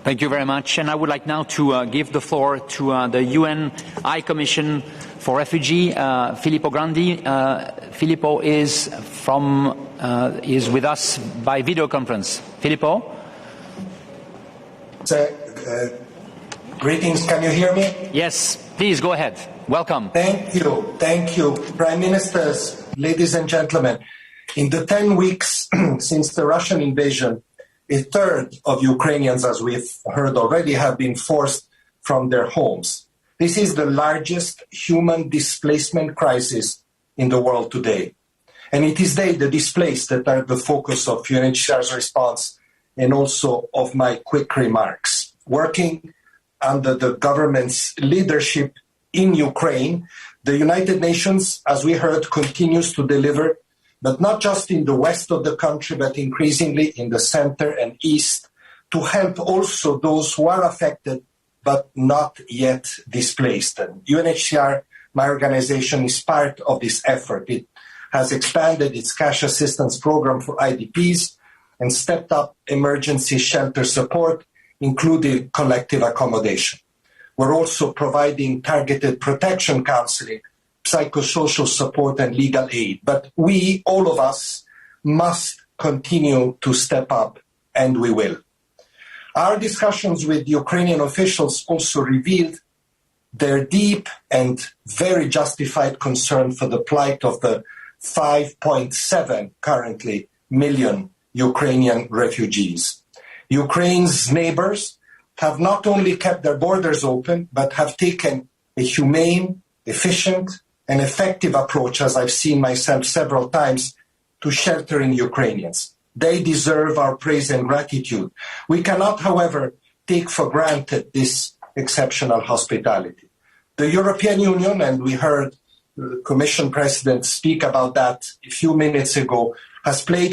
B: Thank you very much. And I would like now to give the floor to the UN High Commission for Refugee, Filippo Grandi. Filippo is with us by video conference. Filippo?
K: Greetings, can you hear me?
B: Yes, please go ahead. Welcome.
K: Thank you. Prime Ministers, ladies and gentlemen, in the 10 weeks since the Russian invasion, a third of Ukrainians, as we've heard already, have been forced from their homes. This is the largest human displacement crisis in the world today. And it is they, the displaced, that are the focus of UNHCR's response and also of my quick remarks. Working under the government's leadership in Ukraine, the United Nations, as we heard, continues to deliver, but not just in the west of the country, but increasingly in the center and east, to help also those who are affected but not yet displaced. And UNHCR, my organization, is part of this effort. It has expanded its cash assistance program for IDPs and stepped up emergency shelter support, including collective accommodation. We're also providing targeted protection counseling, psychosocial support, and legal aid. But we, all of us, must continue to step up, and we will. Our discussions with Ukrainian officials also revealed their deep and very justified concern for the plight of the 5.7 currently million Ukrainian refugees. Ukraine's neighbors have not only kept their borders open, but have taken a humane, efficient, and effective approach, as I've seen myself several times, to sheltering Ukrainians. They deserve our praise and gratitude. We cannot, however, take for granted this exceptional hospitality. The European Union, and we heard the Commission President speak about that a few minutes ago,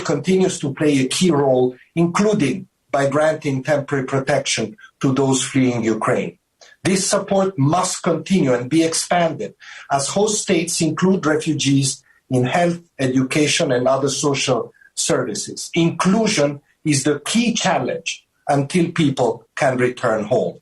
K: continues to play a key role, including by granting temporary protection to those fleeing Ukraine. This support must continue and be expanded as host states include refugees in health, education, and other social services. Inclusion is the key challenge until people can return home.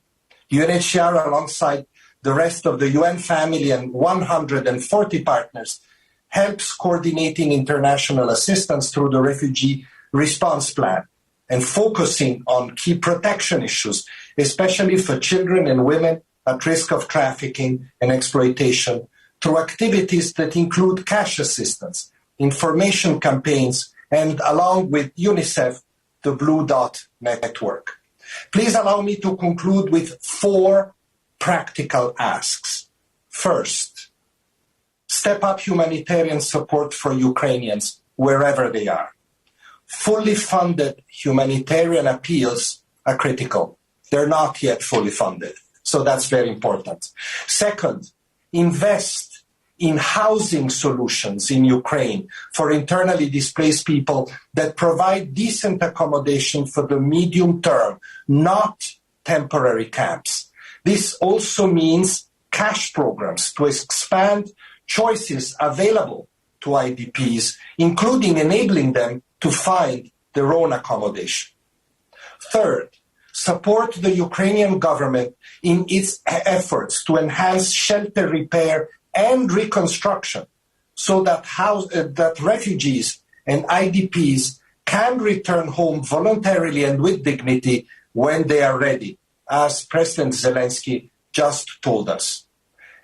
K: UNHCR, alongside the rest of the UN family and 140 partners, helps coordinating international assistance through the Refugee Response Plan and focusing on key protection issues, especially for children and women at risk of trafficking and exploitation, through activities that include cash assistance, information campaigns, and along with Unicef, the Blue Dot Network. Please allow me to conclude with 4 practical asks. First, step up humanitarian support for Ukrainians wherever they are. Fully funded humanitarian appeals are critical. They're not yet fully funded, so that's very important. Second, invest in housing solutions in Ukraine for internally displaced people that provide decent accommodation for the medium term, not temporary camps. This also means cash programs to expand choices available to IDPs, including enabling them to find their own accommodation. Third, support the Ukrainian government in its efforts to enhance shelter repair and reconstruction so that, that refugees and IDPs can return home voluntarily and with dignity when they are ready, as President Zelensky just told us.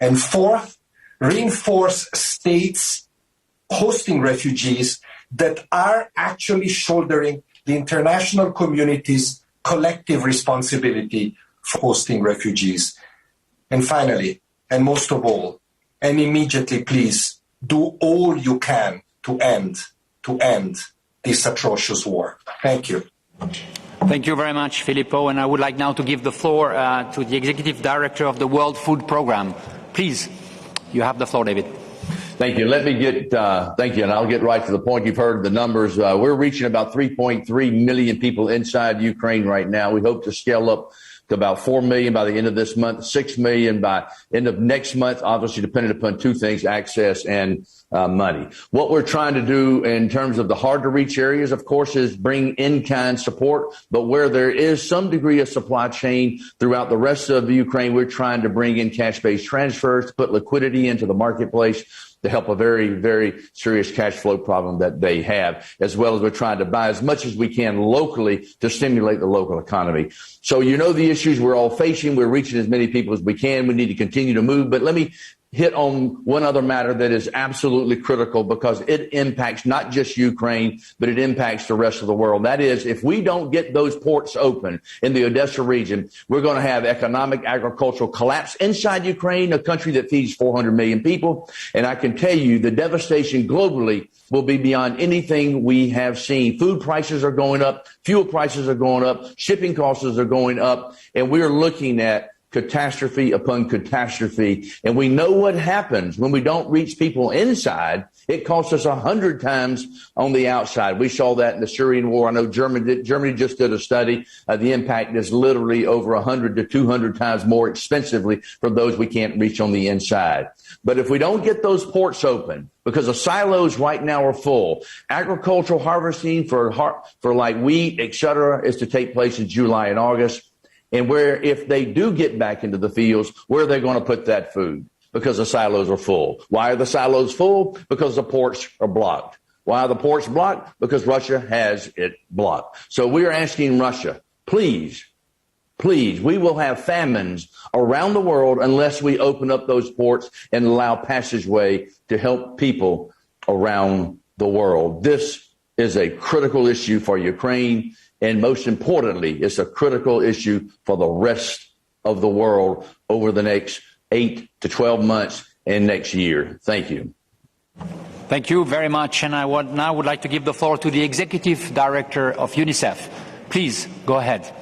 K: And fourth, reinforce states hosting refugees that are actually shouldering the international community's collective responsibility for hosting refugees. And finally, and most of all, and immediately, please, do all you can to end this atrocious war. Thank you.
B: Thank you very much, Filippo. And I would like now to give the floor to the Executive Director of the World Food Programme. Please, you have the floor, David.
L: Thank you. Let me get, thank you, and I'll get right to the point. You've heard the numbers. We're reaching about 3.3 million people inside Ukraine right now. We hope to scale up to about 4 million by the end of this month, 6 million by end of next month, obviously dependent upon two things, access and money. What we're trying to do in terms of the hard to reach areas, of course, is bring in-kind support. But where there is some degree of supply chain throughout the rest of Ukraine, we're trying to bring in cash-based transfers to put liquidity into the marketplace to help a very, very serious cash flow problem that they have, as well as we're trying to buy as much as we can locally to stimulate the local economy. So you know the issues we're all facing. We're reaching as many people as we can. We need to continue to move. But let me hit on one other matter that is absolutely critical because it impacts not just Ukraine, but it impacts the rest of the world. That is, if we don't get those ports open in the Odessa region, we're going to have economic, agricultural collapse inside Ukraine, a country that feeds 400 million people. And I can tell you the devastation globally will be beyond anything we have seen. Food prices are going up, fuel prices are going up, shipping costs are going up, and we're looking at catastrophe upon catastrophe. And we know what happens when we don't reach people inside. It costs us 100 times on the outside. We saw that in the Syrian war. I know Germany just did a study. The impact is literally over 100 to 200 times more expensively for those we can't reach on the inside. But if we don't get those ports open, because the silos right now are full, agricultural harvesting for like wheat, et cetera, is to take place in July and August. And where, if they do get back into the fields, where are they going to put that food? Because the silos are full. Why are the silos full? Because the ports are blocked. Why are the ports blocked? Because Russia has it blocked. So we are asking Russia, please, we will have famines around the world unless we open up those ports and allow passageway to help people around the world. This is a critical issue for Ukraine. And most importantly, it's a critical issue for the rest of the world over the next 8 to 12 months and next year. Thank you.
B: Thank you very much. And I now would like to give the floor to the Executive Director of UNICEF. Please go ahead.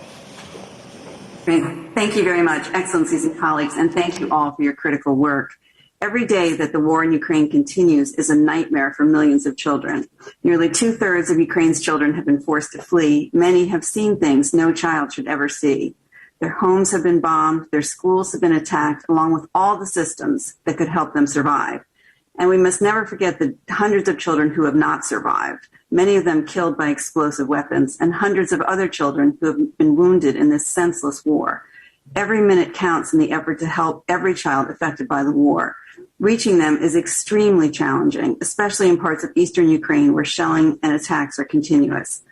M: Great. Thank you very much, Excellencies and colleagues, and thank you all for your critical work. Every day that the war in Ukraine continues is a nightmare for millions of children. Nearly 2/3 of Ukraine's children have been forced to flee. Many have seen things no child should ever see. Their homes have been bombed, their schools have been attacked, along with all the systems that could help them survive. And we must never forget the hundreds of children who have not survived, many of them killed by explosive weapons, and hundreds of other children who have been wounded in this senseless war. Every minute counts in the effort to help every child affected by the war. Reaching them is extremely challenging, especially in parts of eastern Ukraine where shelling and attacks are continuous.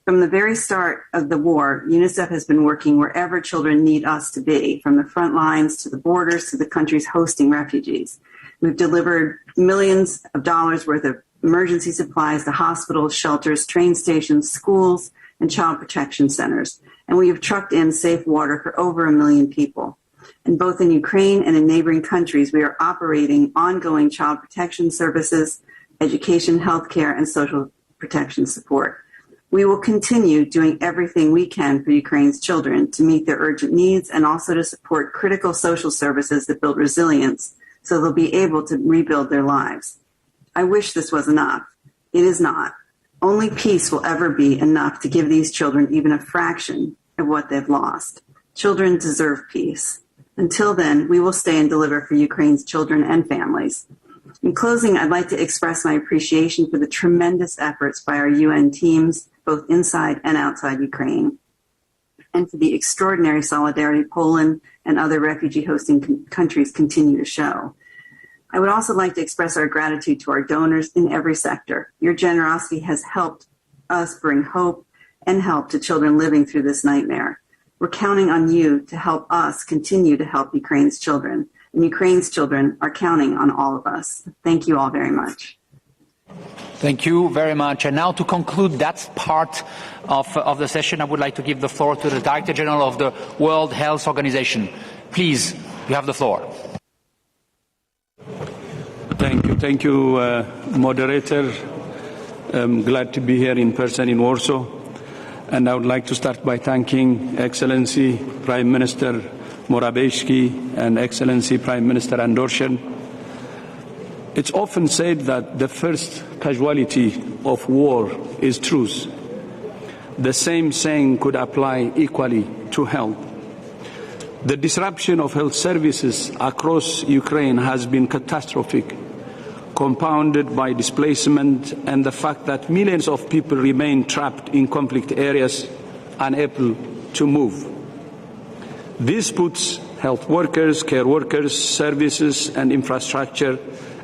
M: From the very start of the war, UNICEF has been working wherever children need us to be, from the front lines to the borders to the countries hosting refugees. We've delivered millions of dollars worth of emergency supplies to hospitals, shelters, train stations, schools, and child protection centers. And we have trucked in safe water for over 1 million people. And both in Ukraine and in neighboring countries, we are operating ongoing child protection services, education, healthcare, and social protection support. We will continue doing everything we can for Ukraine's children to meet their urgent needs and also to support critical social services that build resilience so they'll be able to rebuild their lives. I wish this was enough. It is not. Only peace will ever be enough to give these children even a fraction of what they've lost. Children deserve peace. Until then, we will stay and deliver for Ukraine's children and families. In closing, I'd like to express my appreciation for the tremendous efforts by our UN teams, both inside and outside Ukraine, and for the extraordinary solidarity Poland and other refugee-hosting countries continue to show. I would also like to express our gratitude to our donors in every sector. Your generosity has helped us bring hope and help to children living through this nightmare. We're counting on you to help us continue to help Ukraine's children, and Ukraine's children are counting on all of us. Thank you all very much.
B: Thank you very much. And now to conclude that part of the session, I would like to give the floor to the Director General of the World Health Organization. Please, you have the floor.
N: Thank you, moderator. I'm glad to be here in person in Warsaw. And I would like to start by thanking Excellency Prime Minister Morawiecki and Excellency Prime Minister Andorsen. It's often said that the first casualty of war is truth. The same saying could apply equally to health. The disruption of health services across Ukraine has been catastrophic, compounded by displacement and the fact that millions of people remain trapped in conflict areas, unable to move. This puts health workers, care workers, services and infrastructure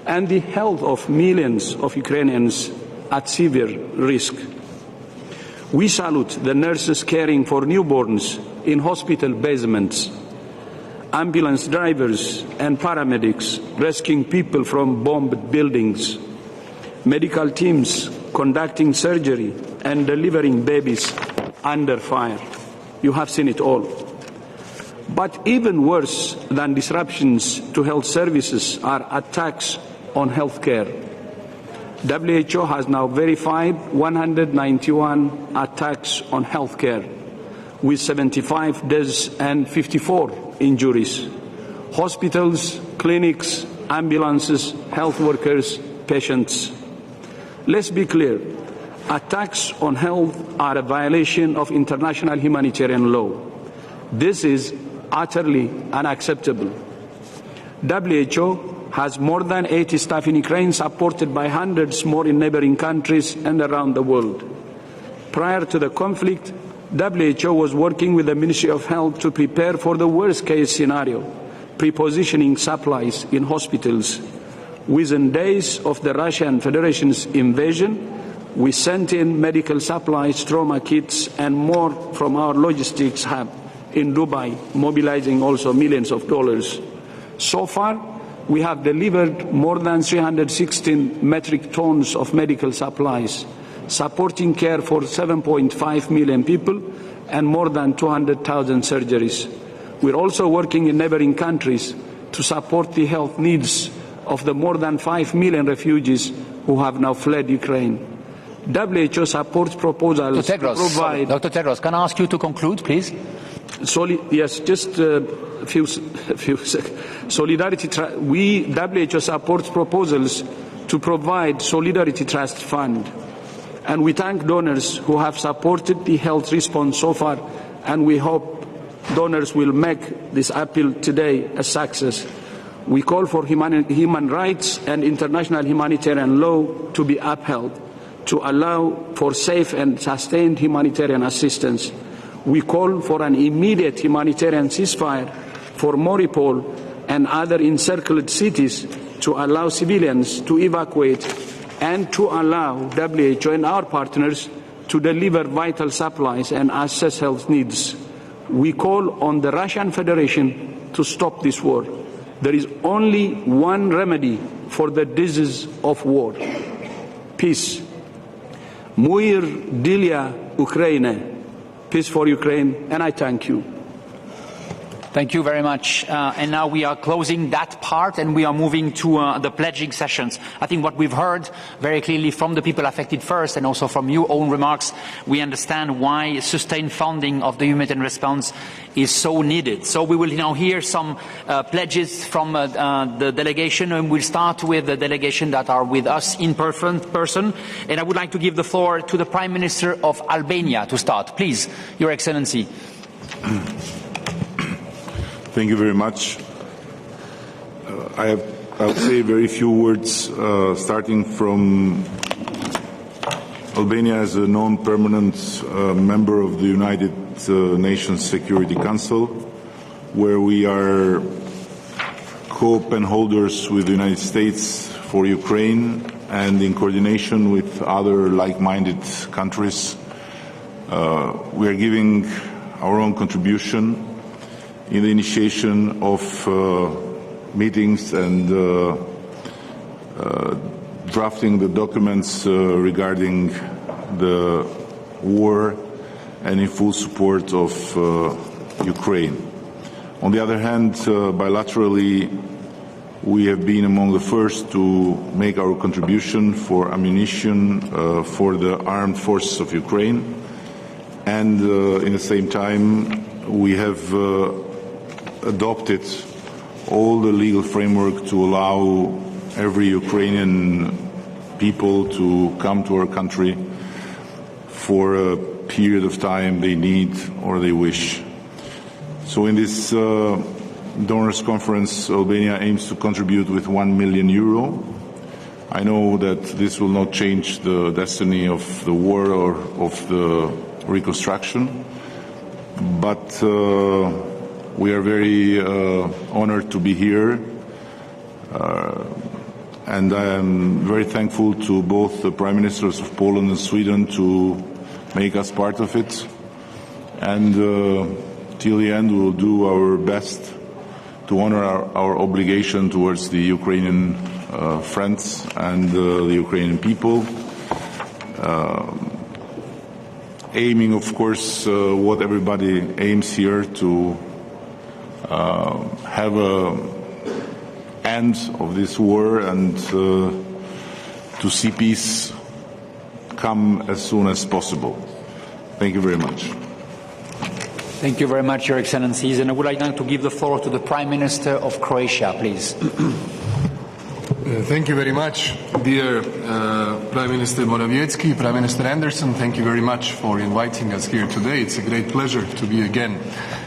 N: and the health of millions of Ukrainians at severe risk. We salute the nurses caring for newborns in hospital basements, ambulance drivers and paramedics rescuing people from bombed buildings, medical teams conducting surgery and delivering babies under fire. You have seen it all. But even worse than disruptions to health services are attacks on healthcare. WHO has now verified 191 attacks on healthcare, with 75 deaths and 54 injuries. Hospitals, clinics, ambulances, health workers, patients. Let's be clear, attacks on health are a violation of international humanitarian law. This is utterly unacceptable. WHO has more than 80 staff in Ukraine, supported by hundreds more in neighboring countries and around the world. Prior to the conflict, WHO was working with the Ministry of Health to prepare for the worst-case scenario, pre-positioning supplies in hospitals. Within days of the Russian Federation's invasion, we sent in medical supplies, trauma kits, and more from our logistics hub in Dubai, mobilizing also millions of dollars. So far, we have delivered more than 316 metric tons of medical supplies, supporting care for 7.5 million people and more than 200,000 surgeries. We're also working in neighboring countries to support the health needs of the more than 5 million refugees who have now fled Ukraine. WHO supports proposals to provide...
B: Dr. Tedros, can I ask you to conclude, please?
N: Yes, just a few seconds. WHO supports proposals to provide Solidarity Trust Fund. And we thank donors who have supported the health response so far, and we hope donors will make this appeal today a success. We call for human rights and international humanitarian law to be upheld, to allow for safe and sustained humanitarian assistance. We call for an immediate humanitarian ceasefire for Mariupol and other encircled cities to allow civilians to evacuate and to allow WHO and our partners to deliver vital supplies and assess health needs. We call on the Russian Federation to stop this war. There is only one remedy for the disease of war: peace. Muir Dilia Ukraine. Peace for Ukraine, and I thank you.
B: Thank you very much. And now we are closing that part and we are moving to the pledging sessions. I think what we've heard very clearly from the people affected first and also from your own remarks, we understand why sustained funding of the humanitarian response is so needed. So we will now hear some pledges from the delegation, and we'll start with the delegation that are with us in person. And I would like to give the floor to the Prime Minister of Albania to start. Please, Your Excellency.
O: Thank you very much. I have I'll say very few words, starting from Albania as a non-permanent member of the United Nations Security Council, where we are co-pen holders with the United States for Ukraine, and in coordination with other like-minded countries, we are giving our own contribution in the initiation of meetings and drafting the documents regarding the war and in full support of Ukraine. On the other hand, bilaterally, we have been among the first to make our contribution for ammunition for the armed forces of Ukraine, and in the same time we have adopted all the legal framework to allow every Ukrainian people to come to our country for a period of time they need or they wish. So in this donors conference, Albania aims to contribute with €1 million. I know that this will not change the destiny of the war or of the reconstruction, but we are very honored to be here, and I am very thankful to both the Prime Ministers of Poland and Sweden to make us part of it, and till the end we will do our best to honor our obligation towards the Ukrainian friends and the Ukrainian people, aiming, of course, what everybody aims here, to have an end of this war and to see peace come as soon as possible. Thank you very much.
B: Thank you very much, Your Excellencies. And I would like now to give the floor to the Prime Minister of Croatia, please.
P: Thank you very much, dear Prime Minister Morawiecki, Prime Minister Anderson. Thank you very much for inviting us here today. It's a great pleasure to be again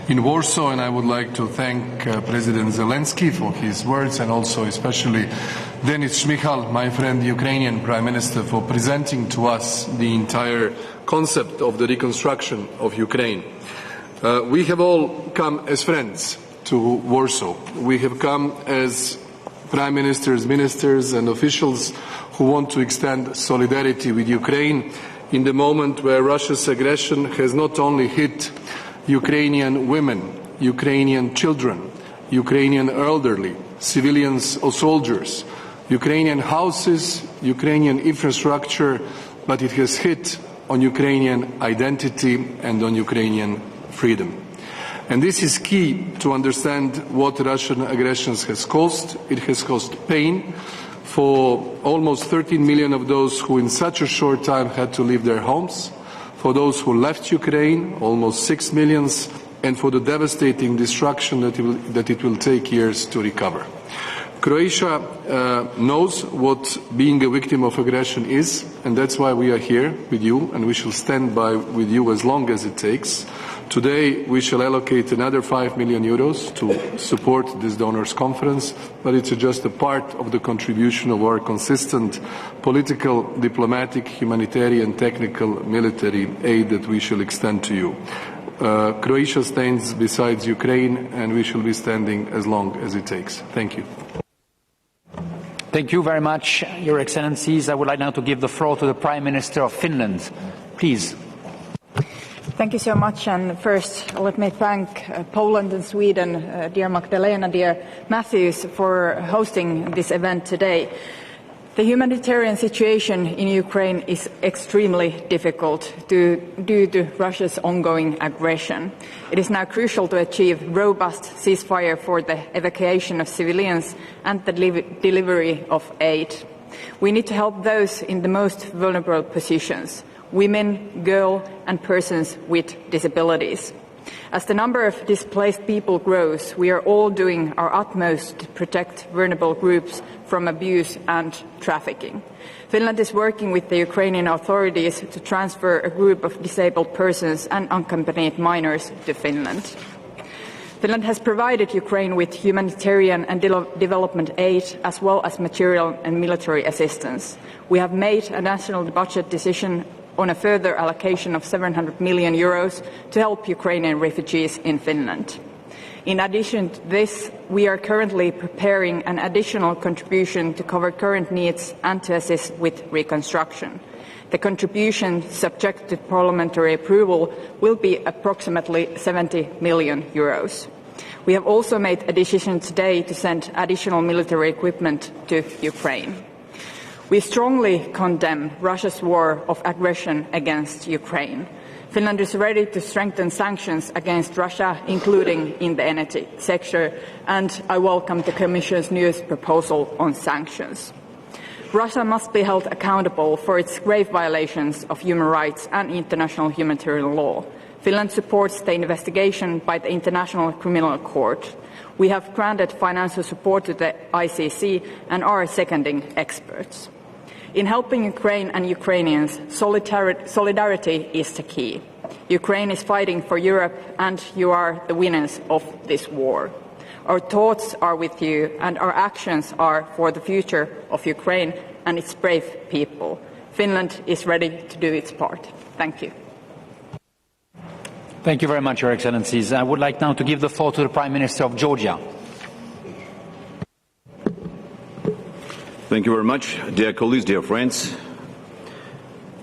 P: in Warsaw, and I would like to thank President Zelensky for his words, and also especially Denis Shmyhal, my friend, the Ukrainian Prime Minister, for presenting to us the entire concept of the reconstruction of Ukraine. We have all come as friends to Warsaw. We have come as prime ministers, ministers and officials who want to extend solidarity with Ukraine in the moment where Russia's aggression has not only hit Ukrainian women, Ukrainian children, Ukrainian elderly, civilians or soldiers, Ukrainian houses, Ukrainian infrastructure, but it has hit on Ukrainian identity and on Ukrainian freedom. And this is key to understand what Russian aggression has caused. It has caused pain for almost 13 million of those who in such a short time had to leave their homes, for those who left Ukraine, almost 6 million, and for the devastating destruction that it will take years to recover. Croatia knows what being a victim of aggression is, and that's why we are here with you, and we shall stand by with you as long as it takes. Today we shall allocate another €5 million to support this donors conference, but it's just a part of the contribution of our consistent political, diplomatic, humanitarian, technical, military aid that we shall extend to you. Croatia stands beside Ukraine, and we shall be standing as long as it takes. Thank you.
B: Thank you very much, Your Excellencies. I would like now to give the floor to the Prime Minister of Finland. Please.
Q: Thank you so much. And first, let me thank Poland and Sweden, dear Magdalena, dear Matthews, for hosting this event today. The humanitarian situation in Ukraine is extremely difficult due to Russia's ongoing aggression. It is now crucial to achieve robust ceasefire for the evacuation of civilians and the delivery of aid. We need to help those in the most vulnerable positions: women, girls and persons with disabilities. As the number of displaced people grows, we are all doing our utmost to protect vulnerable groups from abuse and trafficking. Finland is working with the Ukrainian authorities to transfer a group of disabled persons and unaccompanied minors to Finland. Finland has provided Ukraine with humanitarian and development aid, as well as material and military assistance. We have made a national budget decision on a further allocation of 700 million euros to help Ukrainian refugees in Finland. In addition to this, we are currently preparing an additional contribution to cover current needs and to assist with reconstruction. The contribution, subject to parliamentary approval, will be approximately 70 million euros. We have also made a decision today to send additional military equipment to Ukraine. We strongly condemn Russia's war of aggression against Ukraine. Finland is ready to strengthen sanctions against Russia, including in the energy sector, and I welcome the Commission's newest proposal on sanctions. Russia must be held accountable for its grave violations of human rights and international humanitarian law. Finland supports the investigation by the International Criminal Court. We have granted financial support to the ICC and are seconding experts. In helping Ukraine and Ukrainians, solidarity is the key. Ukraine is fighting for Europe, and you are the winners of this war. Our thoughts are with you, and our actions are for the future of Ukraine and its brave people. Finland is ready to do its part. Thank you.
B: Thank you very much, Your Excellencies. I would like now to give the floor to the Prime Minister of Georgia.
R: Thank you very much. Dear colleagues, dear friends,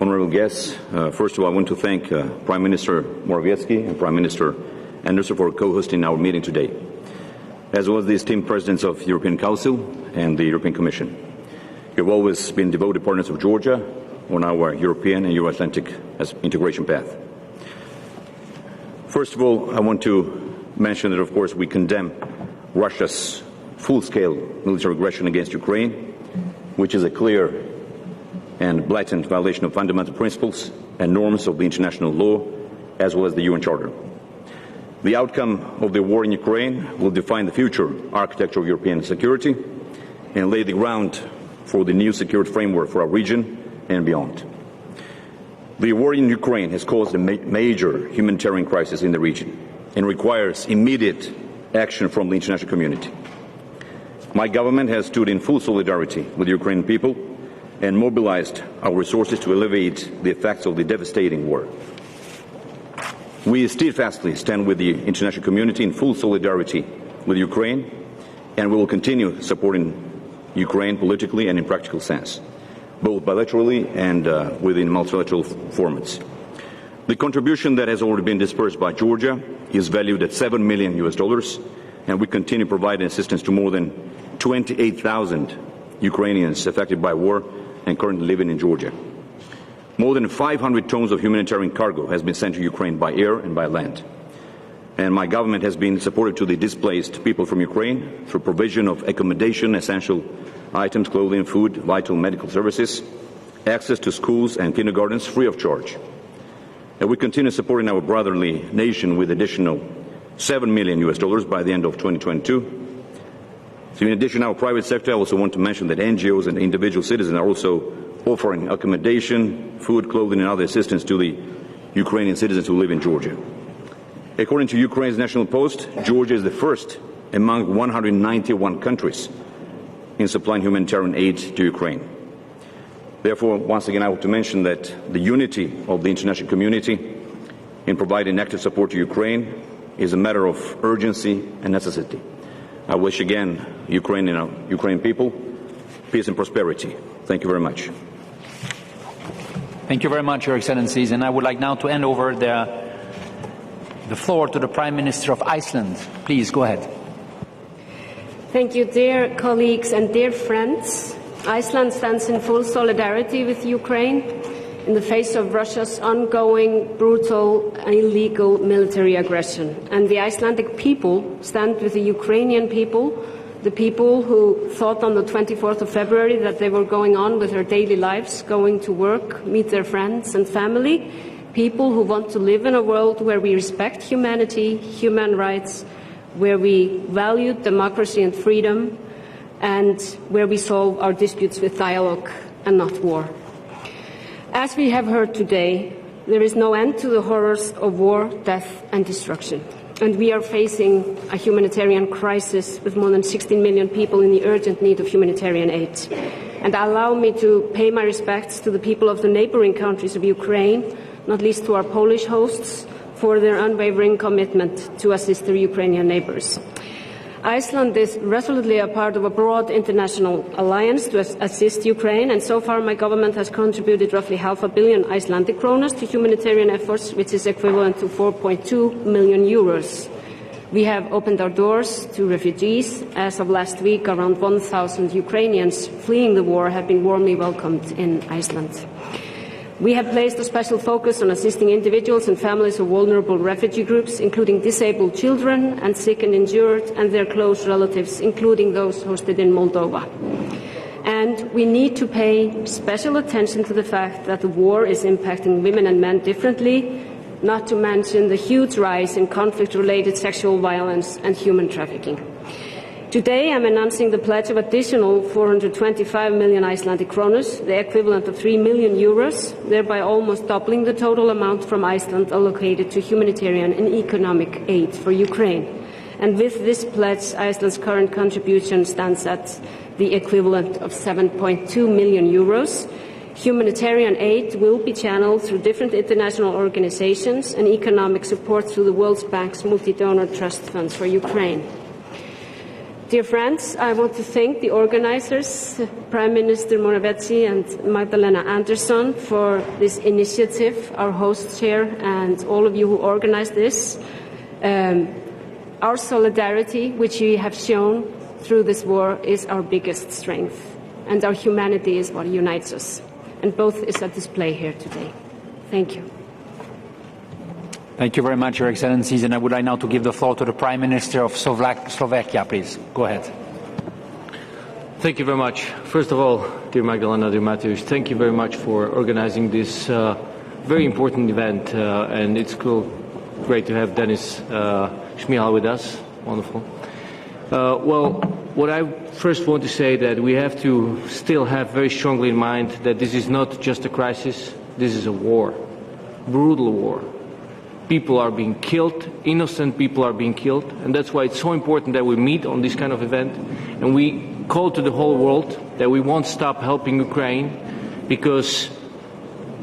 R: honorable guests, first of all, I want to thank Prime Minister Morawiecki and Prime Minister Anderson for co-hosting our meeting today, as well as the esteemed presidents of the European Council and the European Commission. You have always been devoted partners of Georgia on our European and Euro-Atlantic integration path. First of all, I want to mention that, of course, we condemn Russia's full-scale military aggression against Ukraine, which is a clear and blatant violation of fundamental principles and norms of the international law, as well as the UN Charter. The outcome of the war in Ukraine will define the future architecture of European security and lay the ground for the new security framework for our region and beyond. The war in Ukraine has caused a major humanitarian crisis in the region and requires immediate action from the international community. My government has stood in full solidarity with the Ukrainian people and mobilized our resources to alleviate the effects of the devastating war. We steadfastly stand with the international community in full solidarity with Ukraine, and we will continue supporting Ukraine politically and in practical sense, both bilaterally and within multilateral formats. The contribution that has already been dispersed by Georgia is valued at $7 million, and we continue providing assistance to more than 28,000 Ukrainians affected by war and currently living in Georgia. More than 500 tons of humanitarian cargo has been sent to Ukraine by air and by land. And my government has been supportive to the displaced people from Ukraine through provision of accommodation, essential items, clothing, food, vital medical services, access to schools and kindergartens free of charge. And we continue supporting our brotherly nation with additional $7 million by the end of 2022. So in addition, our private sector, I also want to mention that NGOs and individual citizens are also offering accommodation, food, clothing, and other assistance to the Ukrainian citizens who live in Georgia. According to Ukraine's National Post, Georgia is the first among 191 countries in supplying humanitarian aid to Ukraine. Therefore, once again, I want to mention that the unity of the international community in providing active support to Ukraine is a matter of urgency and necessity. I wish again Ukrainian people peace and prosperity. Thank you very much.
B: Thank you very much, Your Excellencies. And I would like now to hand over the floor to the Prime Minister of Iceland. Please, go ahead.
S: Thank you, dear colleagues and dear friends. Iceland stands in full solidarity with Ukraine in the face of Russia's ongoing, brutal, and illegal military aggression. And the Icelandic people stand with the Ukrainian people, the people who thought on the 24th of February that they were going on with their daily lives, going to work, meet their friends and family, people who want to live in a world where we respect humanity, human rights, where we value democracy and freedom, and where we solve our disputes with dialogue and not war. As we have heard today, there is no end to the horrors of war, death and destruction. and we are facing a humanitarian crisis with more than 16 million people in the urgent need of humanitarian aid. And allow me to pay my respects to the people of the neighboring countries of Ukraine, not least to our Polish hosts, for their unwavering commitment to assist their Ukrainian neighbors. Iceland is resolutely a part of a broad international alliance to assist Ukraine, and so far my government has contributed roughly €500 million Icelandic kronas to humanitarian efforts, which is equivalent to 4.2 million euros. We have opened our doors to refugees. As of last week, around 1,000 Ukrainians fleeing the war have been warmly welcomed in Iceland. We have placed a special focus on assisting individuals and families of vulnerable refugee groups, including disabled children and sick and injured, and their close relatives, including those hosted in Moldova. And we need to pay special attention to the fact that the war is impacting women and men differently, not to mention the huge rise in conflict-related sexual violence and human trafficking. Today, I'm announcing the pledge of additional 425 million Icelandic kronas, the equivalent of 3 million euros, thereby almost doubling the total amount from Iceland allocated to humanitarian and economic aid for Ukraine. And with this pledge, Iceland's current contribution stands at the equivalent of 7.2 million euros. Humanitarian aid will be channeled through different international organizations and economic support through the World Bank's multi-donor trust funds for Ukraine. Dear friends, I want to thank the organizers, Prime Minister Morawiecki and Magdalena Andersson, for this initiative, our host chair, and all of you who organized this. Our solidarity, which we have shown through this war, is our biggest strength, and our humanity is what unites us. And both is at display here today. Thank you.
B: Thank you very much, Your Excellencies, and I would like now to give the floor to the Prime Minister of Slovakia, please. Go ahead.
T: Thank you very much. First of all, dear Magdalena, dear Mateusz, thank you very much for organizing this very important event, and it's great to have Denis Šmihal with us. Wonderful. Well, what I first want to say that we have to still have very strongly in mind that this is not just a crisis, this is a war, brutal war. People are being killed, innocent people are being killed, and that's why it's so important that we meet on this kind of event, and we call to the whole world that we won't stop helping Ukraine because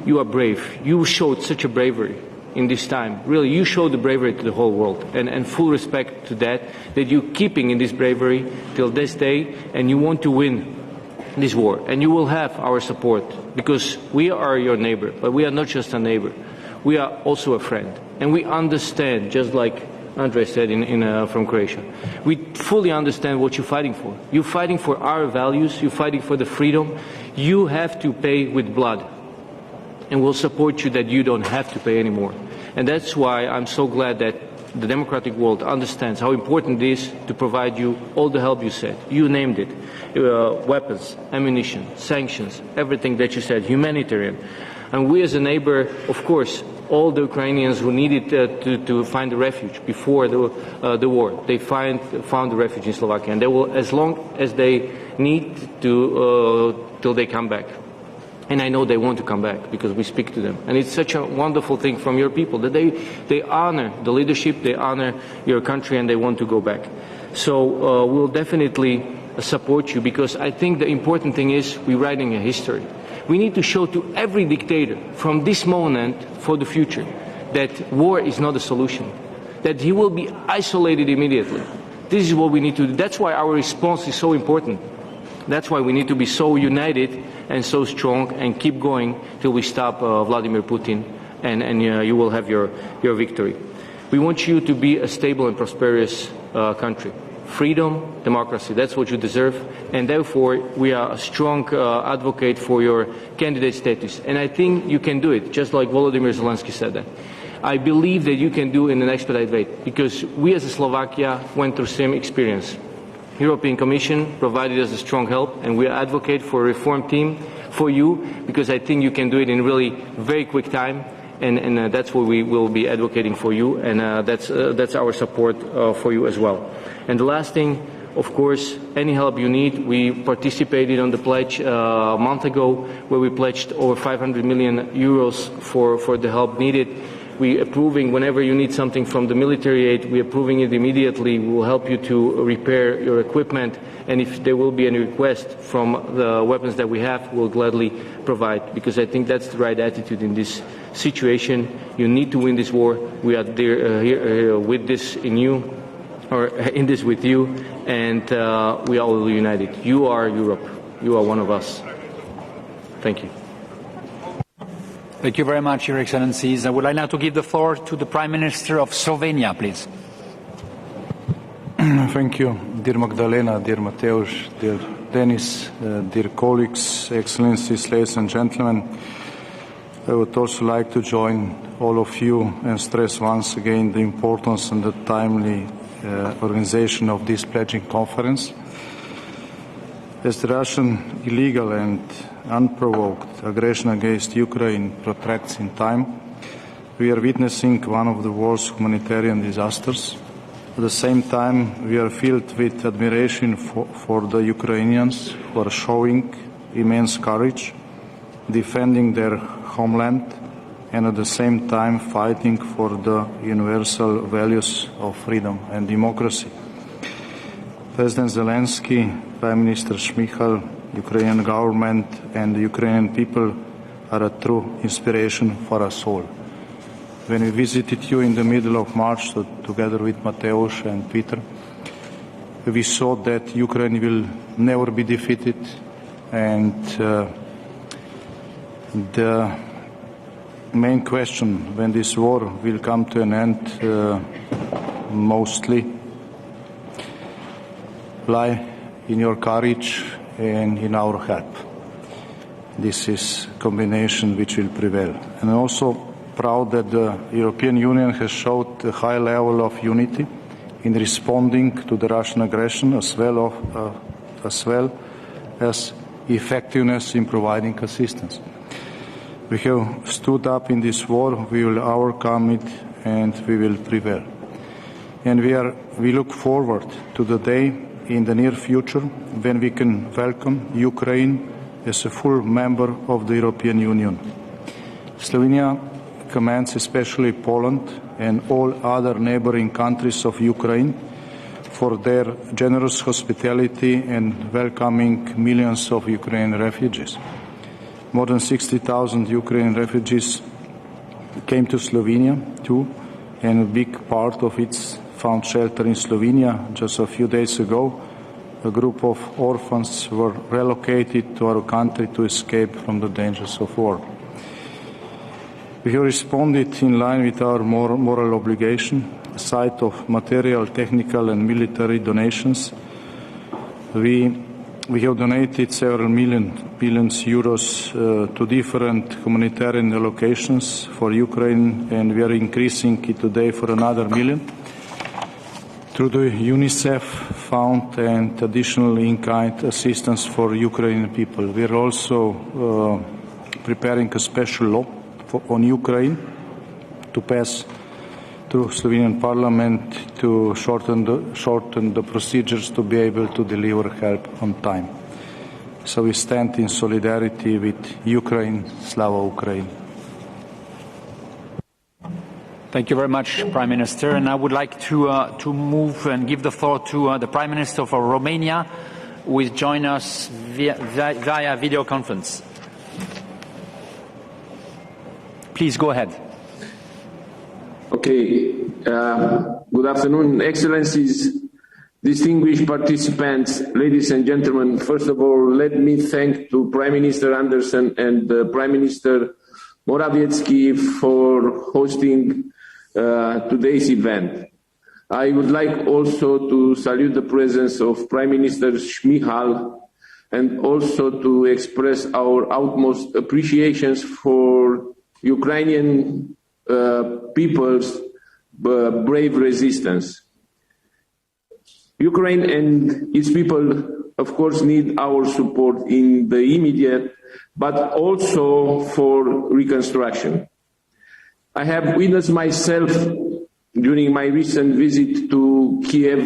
T: you are brave. You showed such a bravery in this time. Really, you showed the bravery to the whole world, and full respect to that you're keeping in this bravery till this day, and you want to win this war, and you will have our support because we are your neighbor, but we are not just a neighbor. We are also a friend, and we understand, just like Andrej said from Croatia, we fully understand what you're fighting for. You're fighting for our values, you're fighting for the freedom. You have to pay with blood, and we'll support you that you don't have to pay anymore. And that's why I'm so glad that the democratic world understands how important it is to provide you all the help you said. You named it. Weapons, ammunition, sanctions, everything that you said, humanitarian. And we as a neighbor, of course, all the Ukrainians who needed to find a refuge before the war, they found a refuge in Slovakia, and they will, as long as they need to, till they come back. And I know they want to come back because we speak to them. And it's such a wonderful thing from your people that they honor the leadership, they honor your country, and they want to go back. So we'll definitely support you because I think the important thing is we're writing a history. We need to show to every dictator from this moment for the future that war is not a solution, that he will be isolated immediately. This is what we need to do. That's why our response is so important. That's why we need to be so united and so strong and keep going till we stop Vladimir Putin and you will have your victory. We want you to be a stable and prosperous country. Freedom, democracy, that's what you deserve, and therefore we are a strong advocate for your candidate status. And I think you can do it, just like Volodymyr Zelensky said that. I believe that you can do it in an expedited way, because we as a Slovakia went through same experience. European Commission provided us a strong help, and we advocate for a reform team for you, because I think you can do it in really very quick time. And that's what we will be advocating for you, and that's our support for you as well. And the last thing, of course, any help you need, we participated on the pledge a month ago, where we pledged over 500 million euros for the help needed. We approving whenever you need something from the military aid, we approving it immediately. We will help you to repair your equipment, and if there will be any request from the weapons that we have, we'll gladly provide, because I think that's the right attitude in this situation. You need to win this war. We are there, here with this in you, or in this with you, and we are all united. You are Europe. You are one of us. Thank you.
B: Thank you very much, Your Excellencies. I would like now to give the floor to the Prime Minister of Slovenia, please.
C: Thank you, dear Magdalena, dear Mateusz, dear Denis, dear colleagues, Excellencies, ladies and gentlemen. I would also like to join all of you and stress once again the importance and the timely organization of this pledging conference. As the Russian illegal and unprovoked aggression against Ukraine protracts in time, we are witnessing one of the world's humanitarian disasters. At the same time, we are filled with admiration for the Ukrainians who are showing immense courage, defending their homeland, and at the same time fighting for the universal values of freedom and democracy. President Zelensky, Prime Minister Shmyhal, Ukrainian government and the Ukrainian people are a true inspiration for us all. When we visited you in the middle of March, together with Mateusz and Peter, we saw that Ukraine will never be defeated, and the main question when this war will come to an end mostly lie in your courage and in our help. This is a combination which will prevail. And I'm also proud that the European Union has showed a high level of unity in responding to the Russian aggression, as well as effectiveness in providing assistance. We have stood up in this war, we will overcome it, and we will prevail. And we look forward to the day in the near future when we can welcome Ukraine as a full member of the European Union. Slovenia commends especially Poland and all other neighboring countries of Ukraine for their generous hospitality and welcoming millions of Ukrainian refugees. More than 60,000 Ukrainian refugees came to Slovenia too, and a big part of it found shelter in Slovenia. Just a few days ago, a group of orphans were relocated to our country to escape from the dangers of war. We have responded in line with our moral obligation, aside of material, technical and military donations. We have donated several billions euros to different humanitarian allocations for Ukraine, and we are increasing it today for another million through the Unicef fund and additional in-kind assistance for Ukrainian people. We are also preparing a special law on Ukraine to pass through Slovenian Parliament to shorten the procedures to be able to deliver help on time. So we stand in solidarity with Ukraine. Slava Ukraine.
B: Thank you very much, Prime Minister. And I would like to move and give the floor to the Prime Minister of Romania, who will join us via video conference. Please go ahead.
U: Okay. Good afternoon, Excellencies, distinguished participants, ladies and gentlemen. First of all, let me thank to Prime Minister Anderson and Prime Minister Morawiecki for hosting today's event. I would like also to salute the presence of Prime Minister Shmyhal and also to express our utmost appreciations for Ukrainian people's brave resistance. Ukraine and its people, of course, need our support in the immediate, but also for reconstruction. I have witnessed myself during my recent visit to Kiev,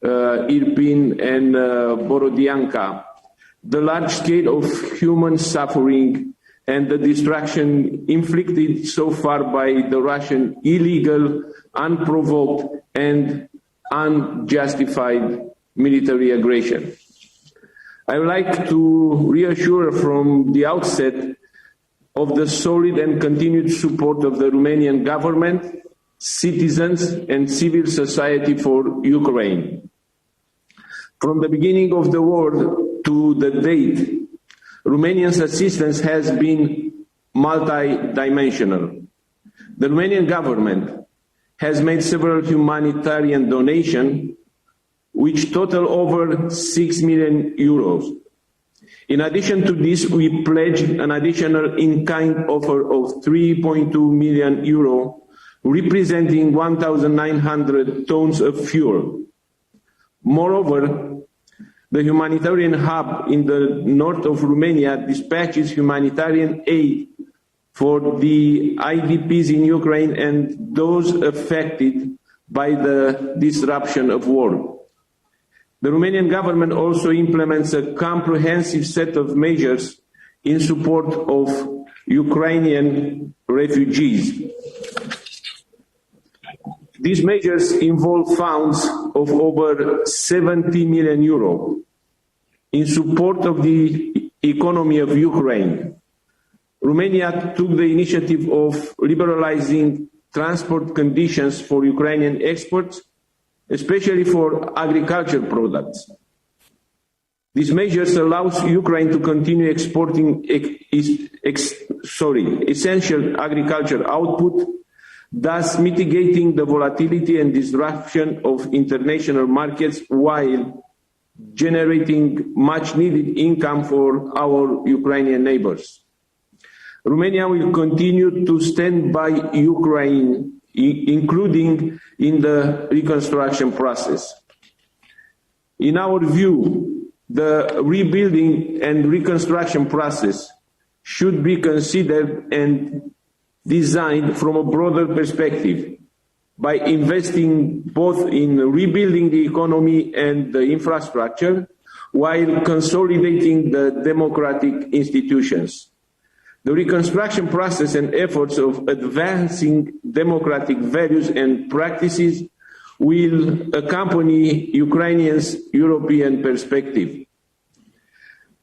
U: Irpin and Borodyanka, the large scale of human suffering and the destruction inflicted so far by the Russian illegal, unprovoked, and unjustified military aggression. I would like to reassure from the outset of the solid and continued support of the Romanian government, citizens, and civil society for Ukraine. From the beginning of the war to the date, Romania's assistance has been multidimensional. The Romanian government has made several humanitarian donations, which total over 6 million euros. In addition to this, we pledged an additional in-kind offer of 3.2 million euro, representing 1,900 tons of fuel. Moreover, the humanitarian hub in the north of Romania dispatches humanitarian aid for the IDPs in Ukraine and those affected by the disruption of war. The Romanian government also implements a comprehensive set of measures in support of Ukrainian refugees. These measures involve funds of over 70 million euro in support of the economy of Ukraine. Romania took the initiative of liberalizing transport conditions for Ukrainian exports, especially for agricultural products. These measures allow Ukraine to continue exporting essential agricultural output, thus mitigating the volatility and disruption of international markets while generating much-needed income for our Ukrainian neighbors. Romania will continue to stand by Ukraine, including in the reconstruction process. In our view, the rebuilding and reconstruction process should be considered and designed from a broader perspective by investing both in rebuilding the economy and the infrastructure while consolidating the democratic institutions. The reconstruction process and efforts of advancing democratic values and practices will accompany Ukrainians' European perspective.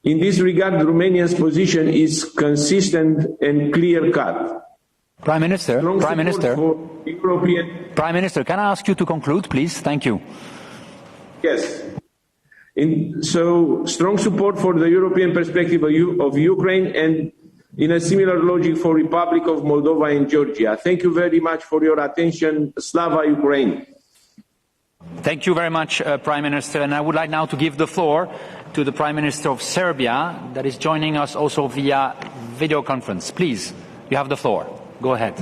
U: In this regard, Romania's position is consistent and clear-cut.
B: Prime Minister, Prime Minister, can I ask you to conclude, please? Thank you.
U: Yes. So, strong support for the European perspective of Ukraine and in a similar logic for Republic of Moldova and Georgia. Thank you very much for your attention. Slava Ukraine.
B: Thank you very much, Prime Minister. And I would like now to give the floor to the Prime Minister of Serbia that is joining us also via video conference. Please, you have the floor. Go ahead.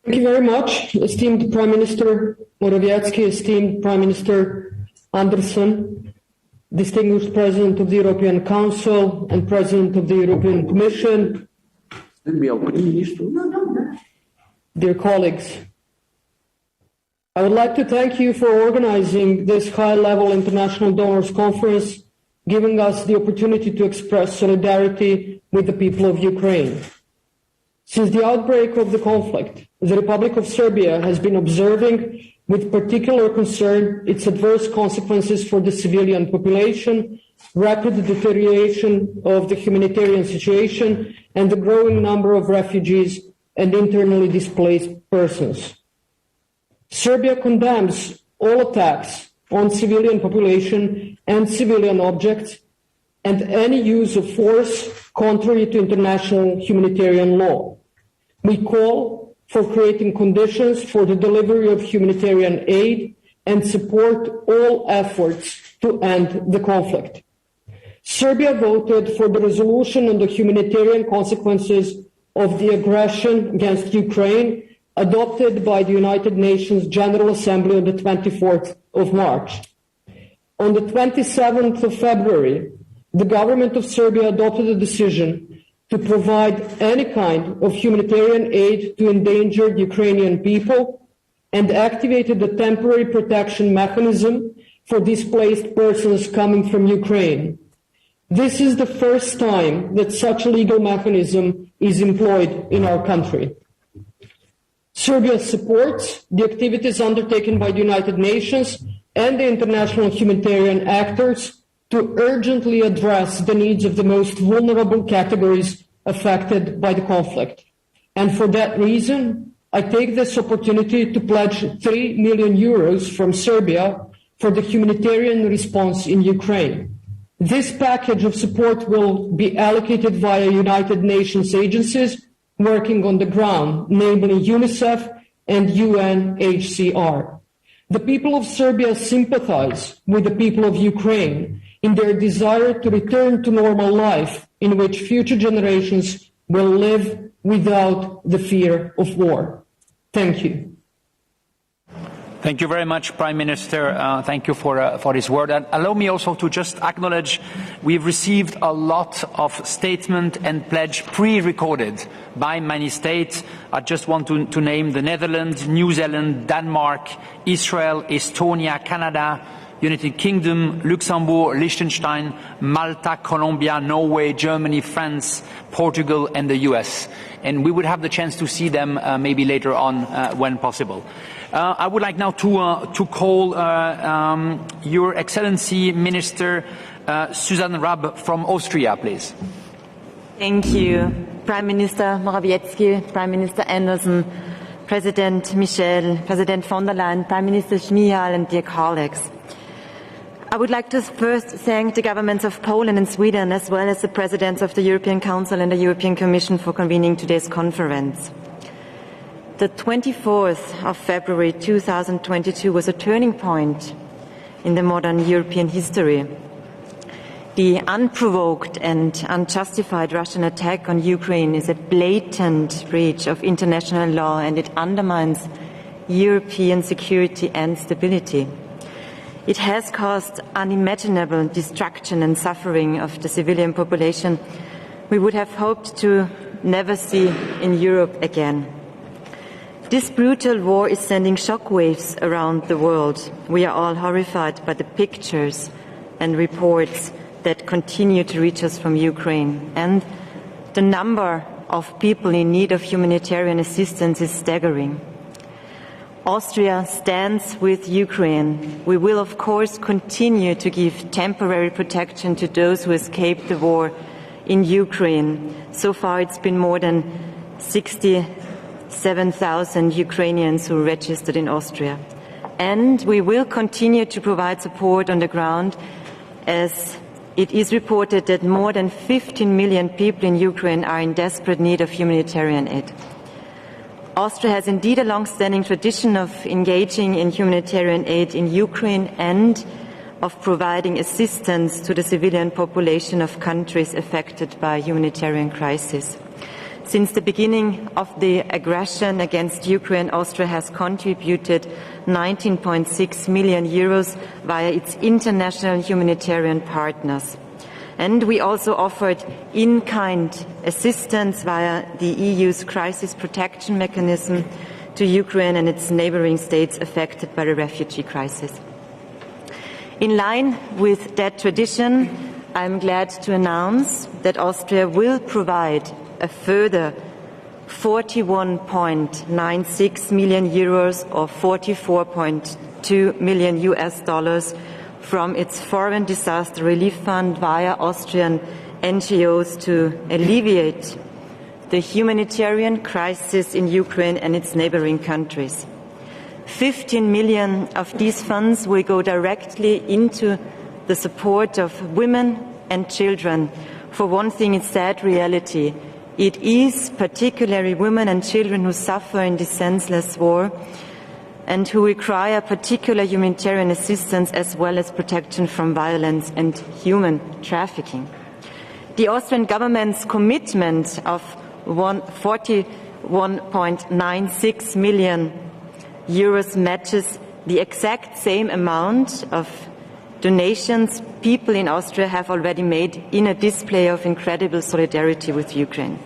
D: Thank you very much, esteemed Prime Minister Morawiecki, esteemed Prime Minister Andersson, distinguished President of the European Council and President of the European Commission, dear colleagues. I would like to thank you for organizing this high-level international donors conference, giving us the opportunity to express solidarity with the people of Ukraine. Since the outbreak of the conflict, the Republic of Serbia has been observing with particular concern its adverse consequences for the civilian population, rapid deterioration of the humanitarian situation, and the growing number of refugees and internally displaced persons. Serbia condemns all attacks on civilian population and civilian objects and any use of force contrary to international humanitarian law. We call for creating conditions for the delivery of humanitarian aid and support all efforts to end the conflict. Serbia voted for the resolution on the humanitarian consequences of the aggression against Ukraine adopted by the United Nations General Assembly on the 24th of March. On the 27th of February, the government of Serbia adopted a decision to provide any kind of humanitarian aid to endangered Ukrainian people and activated a temporary protection mechanism for displaced persons coming from Ukraine. This is the first time that such a legal mechanism is employed in our country. Serbia supports the activities undertaken by the United Nations and the international humanitarian actors to urgently address the needs of the most vulnerable categories affected by the conflict. And for that reason, I take this opportunity to pledge 3 million euros from Serbia for the humanitarian response in Ukraine. This package of support will be allocated via United Nations agencies working on the ground, namely Unicef and UNHCR. The people of Serbia sympathize with the people of Ukraine in their desire to return to normal life in which future generations will live without the fear of war. Thank you.
B: Thank you very much, Prime Minister. Thank you for this word. And allow me also to just acknowledge we've received a lot of statement and pledge pre-recorded by many states. I just want to name the Netherlands, New Zealand, Denmark, Israel, Estonia, Canada, United Kingdom, Luxembourg, Liechtenstein, Malta, Colombia, Norway, Germany, France, Portugal, and the US. And we would have the chance to see them maybe later on when possible. I would like now to call Your Excellency Minister Susan Raab from Austria, please.
E: Thank you, Prime Minister Morawiecki, Prime Minister Anderson, President Michel, President von der Leyen, Prime Minister Šmihal, and dear colleagues. I would like to first thank the governments of Poland and Sweden, as well as the presidents of the European Council and the European Commission for convening today's conference. The 24th of February 2022 was a turning point in the modern European history. The unprovoked and unjustified Russian attack on Ukraine is a blatant breach of international law, and it undermines European security and stability. It has caused unimaginable destruction and suffering of the civilian population we would have hoped to never see in Europe again. This brutal war is sending shockwaves around the world. We are all horrified by the pictures and reports that continue to reach us from Ukraine. And the number of people in need of humanitarian assistance is staggering. Austria stands with Ukraine. We will, of course, continue to give temporary protection to those who escaped the war in Ukraine. So far, it's been more than 67,000 Ukrainians who registered in Austria. And we will continue to provide support on the ground, as it is reported that more than 15 million people in Ukraine are in desperate need of humanitarian aid. Austria has indeed a long-standing tradition of engaging in humanitarian aid in Ukraine and of providing assistance to the civilian population of countries affected by humanitarian crisis. Since the beginning of the aggression against Ukraine, Austria has contributed 19.6 million euros via its international humanitarian partners. And we also offered in-kind assistance via the EU's crisis protection mechanism to Ukraine and its neighboring states affected by the refugee crisis. In line with that tradition, I'm glad to announce that Austria will provide a further 41.96 million euros or 44.2 million US dollars from its Foreign Disaster Relief Fund via Austrian NGOs to alleviate the humanitarian crisis in Ukraine and its neighboring countries. 15 million of these funds will go directly into the support of women and children. For one thing, it's sad reality. It is particularly women and children who suffer in this senseless war and who require particular humanitarian assistance as well as protection from violence and human trafficking. The Austrian government's commitment of 41.96 million euros matches the exact same amount of donations people in Austria have already made in a display of incredible solidarity with Ukraine.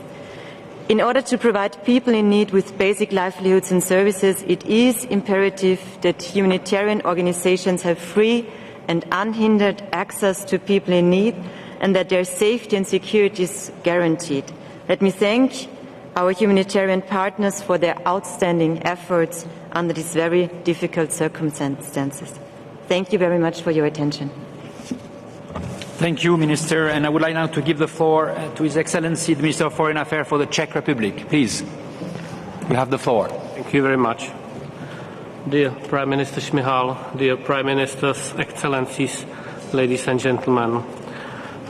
E: In order to provide people in need with basic livelihoods and services, it is imperative that humanitarian organizations have free and unhindered access to people in need, and that their safety and security is guaranteed. Let me thank our humanitarian partners for their outstanding efforts under these very difficult circumstances. Thank you very much for your attention.
B: Thank you, Minister. And I would like now to give the floor to His Excellency, the Minister of Foreign Affairs for the Czech Republic. Please, you have the floor.
F: Thank you very much. Dear Prime Minister Šmihal, dear Prime Ministers, Excellencies, ladies and gentlemen,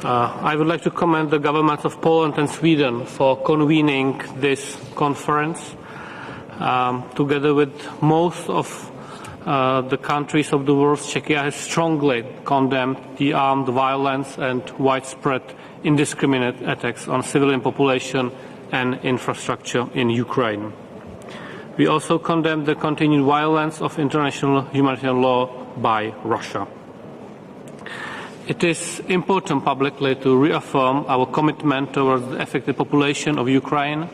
F: I would like to commend the governments of Poland and Sweden for convening this conference. Together with most of the countries of the world, Czechia has strongly condemned the armed violence and widespread indiscriminate attacks on civilian population and infrastructure in Ukraine. We also condemn the continued violence of international humanitarian law by Russia. It is important publicly to reaffirm our commitment towards the affected population of Ukraine,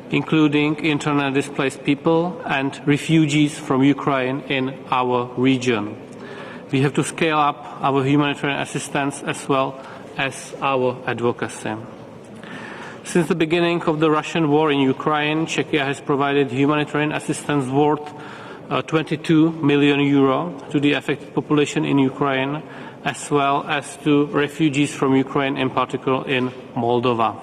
F: including internally displaced people and refugees from Ukraine in our region. We have to scale up our humanitarian assistance as well as our advocacy. Since the beginning of the Russian war in Ukraine, Czechia has provided humanitarian assistance worth €22 million to the affected population in Ukraine, as well as to refugees from Ukraine, in particular in Moldova.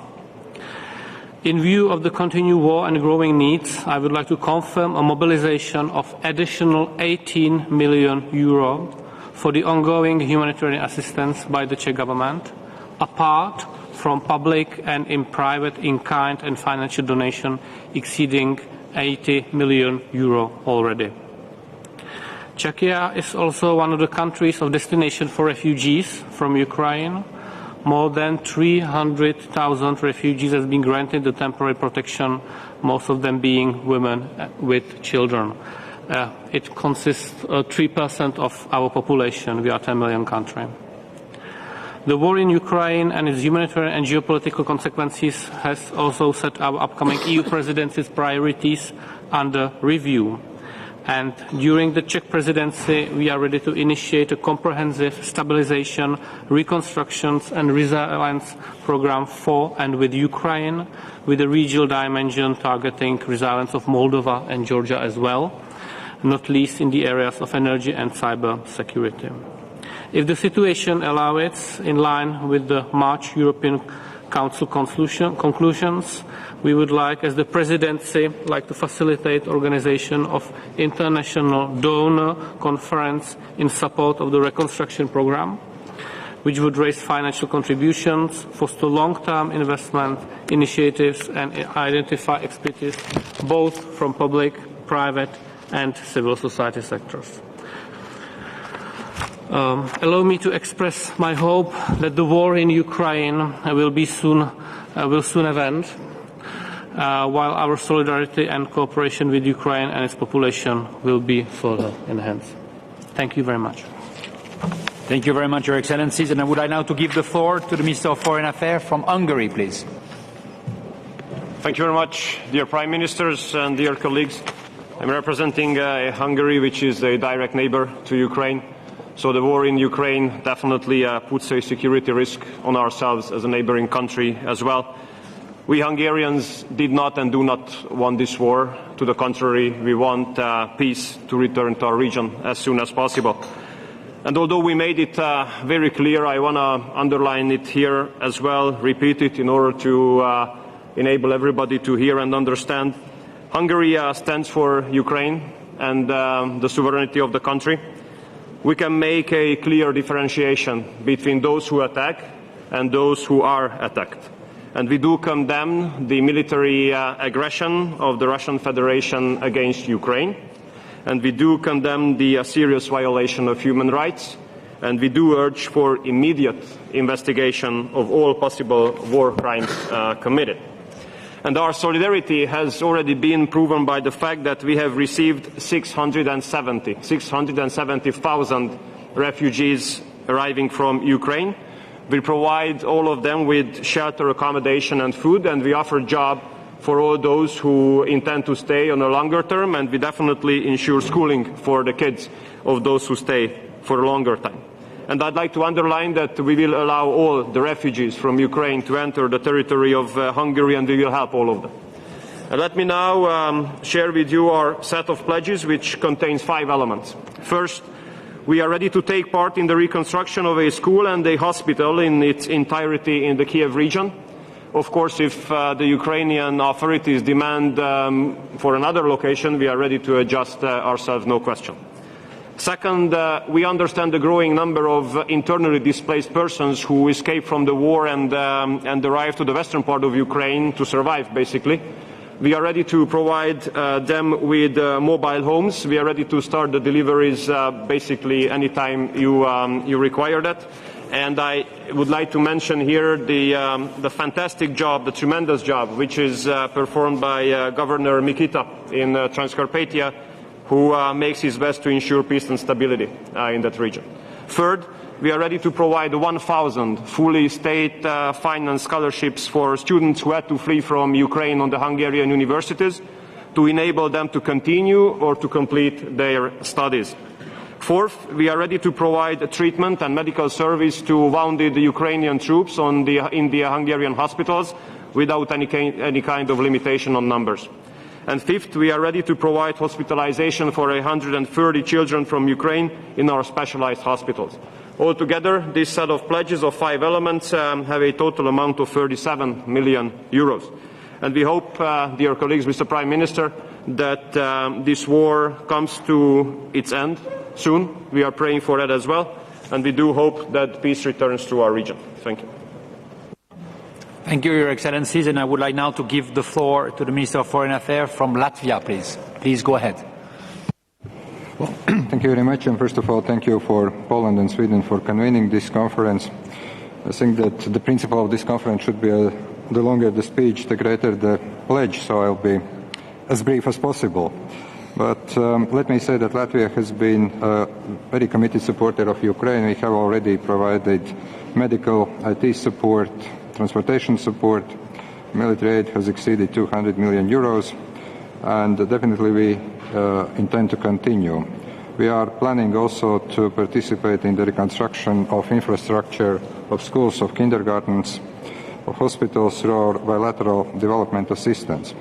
F: In view of the continued war and growing needs, I would like to confirm a mobilization of additional €18 million for the ongoing humanitarian assistance by the Czech government, apart from public and private in-kind and financial donation exceeding €80 million already. Czechia is also one of the countries of destination for refugees from Ukraine. More than 300,000 refugees have been granted the temporary protection, most of them being women with children. It consists of 3% of our population. We are a 10 million country. The war in Ukraine and its humanitarian and geopolitical consequences has also set our upcoming EU presidency's priorities under review. And during the Czech presidency, we are ready to initiate a comprehensive stabilization, reconstruction and resilience program for and with Ukraine, with a regional dimension targeting resilience of Moldova and Georgia as well, not least in the areas of energy and cyber security. If the situation allows it, in line with the March European Council conclusions, we would like, as the presidency, to facilitate organization of international donor conference in support of the reconstruction program, which would raise financial contributions, foster long-term investment initiatives, and identify expertise both from public, private, and civil society sectors. Allow me to express my hope that the war in Ukraine will soon end, while our solidarity and cooperation with Ukraine and its population will be further enhanced. Thank you very much.
B: Thank you very much, Your Excellencies. And I would like now to give the floor to the Minister of Foreign Affairs from Hungary, please.
V: Thank you very much, dear Prime Ministers and dear colleagues. I'm representing Hungary, which is a direct neighbor to Ukraine. So the war in Ukraine definitely puts a security risk on ourselves as a neighboring country as well. We Hungarians did not and do not want this war. To the contrary, we want peace to return to our region as soon as possible. And although we made it very clear, I want to underline it here as well, repeat it in order to enable everybody to hear and understand. Hungary stands for Ukraine and the sovereignty of the country. We can make a clear differentiation between those who attack and those who are attacked. And we do condemn the military aggression of the Russian Federation against Ukraine. And we do condemn the serious violation of human rights. And we do urge for immediate investigation of all possible war crimes committed. And our solidarity has already been proven by the fact that we have received 670,000 refugees arriving from Ukraine. We provide all of them with shelter, accommodation and food, and we offer jobs for all those who intend to stay on a longer term, and we definitely ensure schooling for the kids of those who stay for a longer time. And I'd like to underline that we will allow all the refugees from Ukraine to enter the territory of Hungary, and we will help all of them. Let me now share with you our set of pledges, which contains 5 elements. First, we are ready to take part in the reconstruction of a school and a hospital in its entirety in the Kiev region. Of course, if the Ukrainian authorities demand for another location, we are ready to adjust ourselves, no question. Second, we understand the growing number of internally displaced persons who escape from the war and arrive to the western part of Ukraine to survive, basically. We are ready to provide them with mobile homes. We are ready to start the deliveries basically anytime you require that. And I would like to mention here the fantastic job, the tremendous job, which is performed by Governor Mikita in Transcarpathia, who makes his best to ensure peace and stability in that region. Third, we are ready to provide 1,000 fully state-financed scholarships for students who had to flee from Ukraine on the Hungarian universities to enable them to continue or to complete their studies. Fourth, we are ready to provide treatment and medical service to wounded Ukrainian troops in the Hungarian hospitals without any kind of limitation on numbers. And fifth, we are ready to provide hospitalization for 130 children from Ukraine in our specialized hospitals. Altogether, this set of pledges of 5 elements have a total amount of 37 million euros. And we hope, dear colleagues, Mr. Prime Minister, that this war comes to its end soon. We are praying for that as well. And we do hope that peace returns to our region. Thank you.
B: Thank you, Your Excellencies. And I would like now to give the floor to the Minister of Foreign Affairs from Latvia, please. Please go ahead.
A: Well, thank you very much. And first of all, thank you for Poland and Sweden for convening this conference. I think that the principle of this conference should be the longer the speech, the greater the pledge. So I'll be as brief as possible. But let me say that Latvia has been a very committed supporter of Ukraine. We have already provided medical, IT support, transportation support. Military aid has exceeded 200 million euros, and definitely we intend to continue. We are planning also to participate in the reconstruction of infrastructure of schools, of kindergartens, of hospitals through our bilateral development assistance.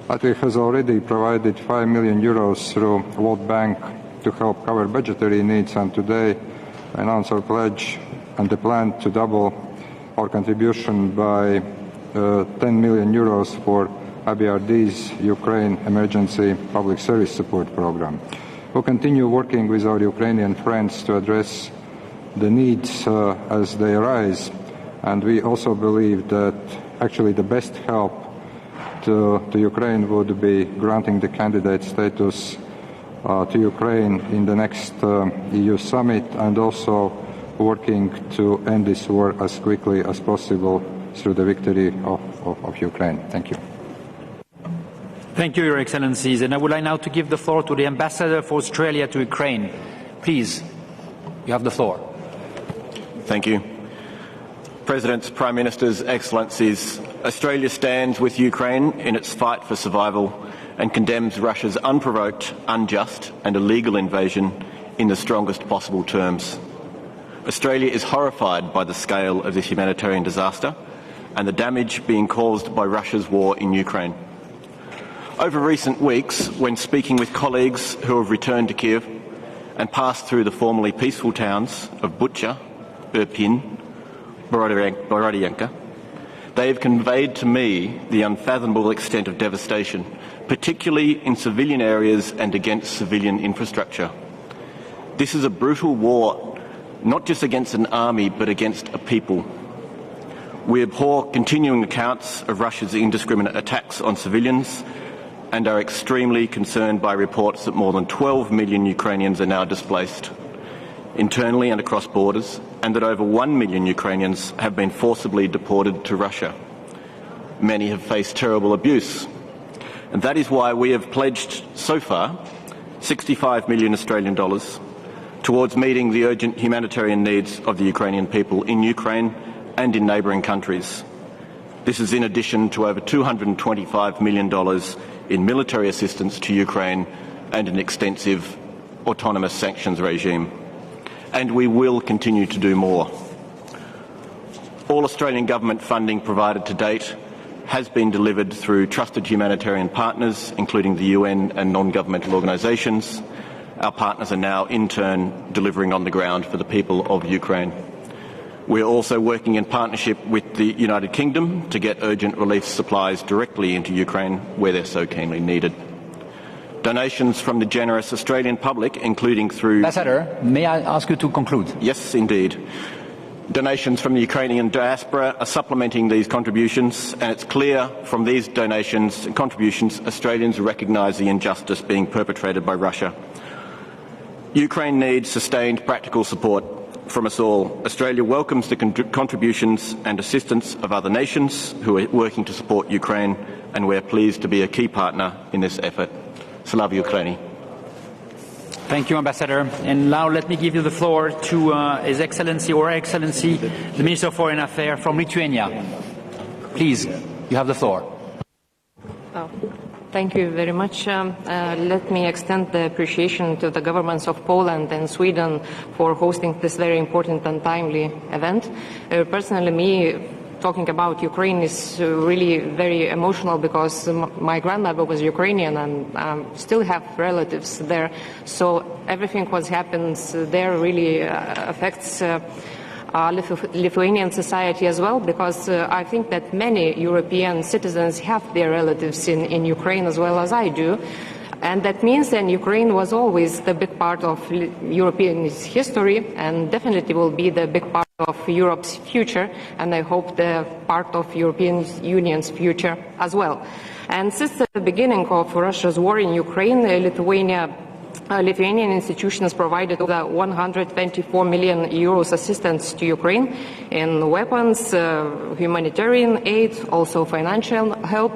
A: Latvia has already provided 5 million euros through World Bank to help cover budgetary needs, and today I announce our pledge and the plan to double our contribution by 10 million euros for ABRD's Ukraine Emergency Public Service Support Program. We'll continue working with our Ukrainian friends to address the needs as they arise, and we also believe that actually the best help to Ukraine would be granting the candidate status to Ukraine in the next EU summit, and also working to end this war as quickly as possible through the victory of Ukraine. Thank you.
B: Thank you, Your Excellencies. And I would like now to give the floor to the Ambassador for Australia to Ukraine. Please, you have the floor.
G: Thank you. Presidents, Prime Ministers, Excellencies, Australia stands with Ukraine in its fight for survival and condemns Russia's unprovoked, unjust and illegal invasion in the strongest possible terms. Australia is horrified by the scale of this humanitarian disaster and the damage being caused by Russia's war in Ukraine. Over recent weeks, when speaking with colleagues who have returned to Kiev and passed through the formerly peaceful towns of Bucha, Irpin, Borodyanka, they have conveyed to me the unfathomable extent of devastation, particularly in civilian areas and against civilian infrastructure. This is a brutal war, not just against an army, but against a people. We abhor continuing accounts of Russia's indiscriminate attacks on civilians and are extremely concerned by reports that more than 12 million Ukrainians are now displaced internally and across borders, and that over 1 million Ukrainians have been forcibly deported to Russia. Many have faced terrible abuse, and that is why we have pledged so far 65 million Australian dollars towards meeting the urgent humanitarian needs of the Ukrainian people in Ukraine and in neighbouring countries. This is in addition to over $225 million in military assistance to Ukraine and an extensive autonomous sanctions regime. and we will continue to do more. All Australian government funding provided to date has been delivered through trusted humanitarian partners, including the UN and non-governmental organisations. Our partners are now, in turn, delivering on the ground for the people of Ukraine. We are also working in partnership with the United Kingdom to get urgent relief supplies directly into Ukraine where they're so keenly needed. Donations from the generous Australian public, including through...
B: Ambassador, may I ask you to conclude?
G: Yes, indeed. Donations from the Ukrainian diaspora are supplementing these contributions, and it's clear from these donations and contributions Australians recognise the injustice being perpetrated by Russia. Ukraine needs sustained practical support from us all. Australia welcomes the contributions and assistance of other nations who are working to support Ukraine, and we are pleased to be a key partner in this effort. Slava Ukraini.
B: Thank you, Ambassador. And now let me give you the floor to His Excellency or Her Excellency, the Minister of Foreign Affairs from Lithuania. Please, you have the floor.
H: Thank you very much. Let me extend the appreciation to the governments of Poland and Sweden for hosting this very important and timely event. Personally, talking about Ukraine is really very emotional because my grandmother was Ukrainian and still have relatives there. So everything what happens there really affects Lithuanian society as well, because I think that many European citizens have their relatives in Ukraine as well as I do. And that means that Ukraine was always the big part of European history and definitely will be the big part of Europe's future, and I hope the part of European Union's future as well. And since the beginning of Russia's war in Ukraine, Lithuanian institutions provided over 124 million euros assistance to Ukraine in weapons, humanitarian aid, also financial help.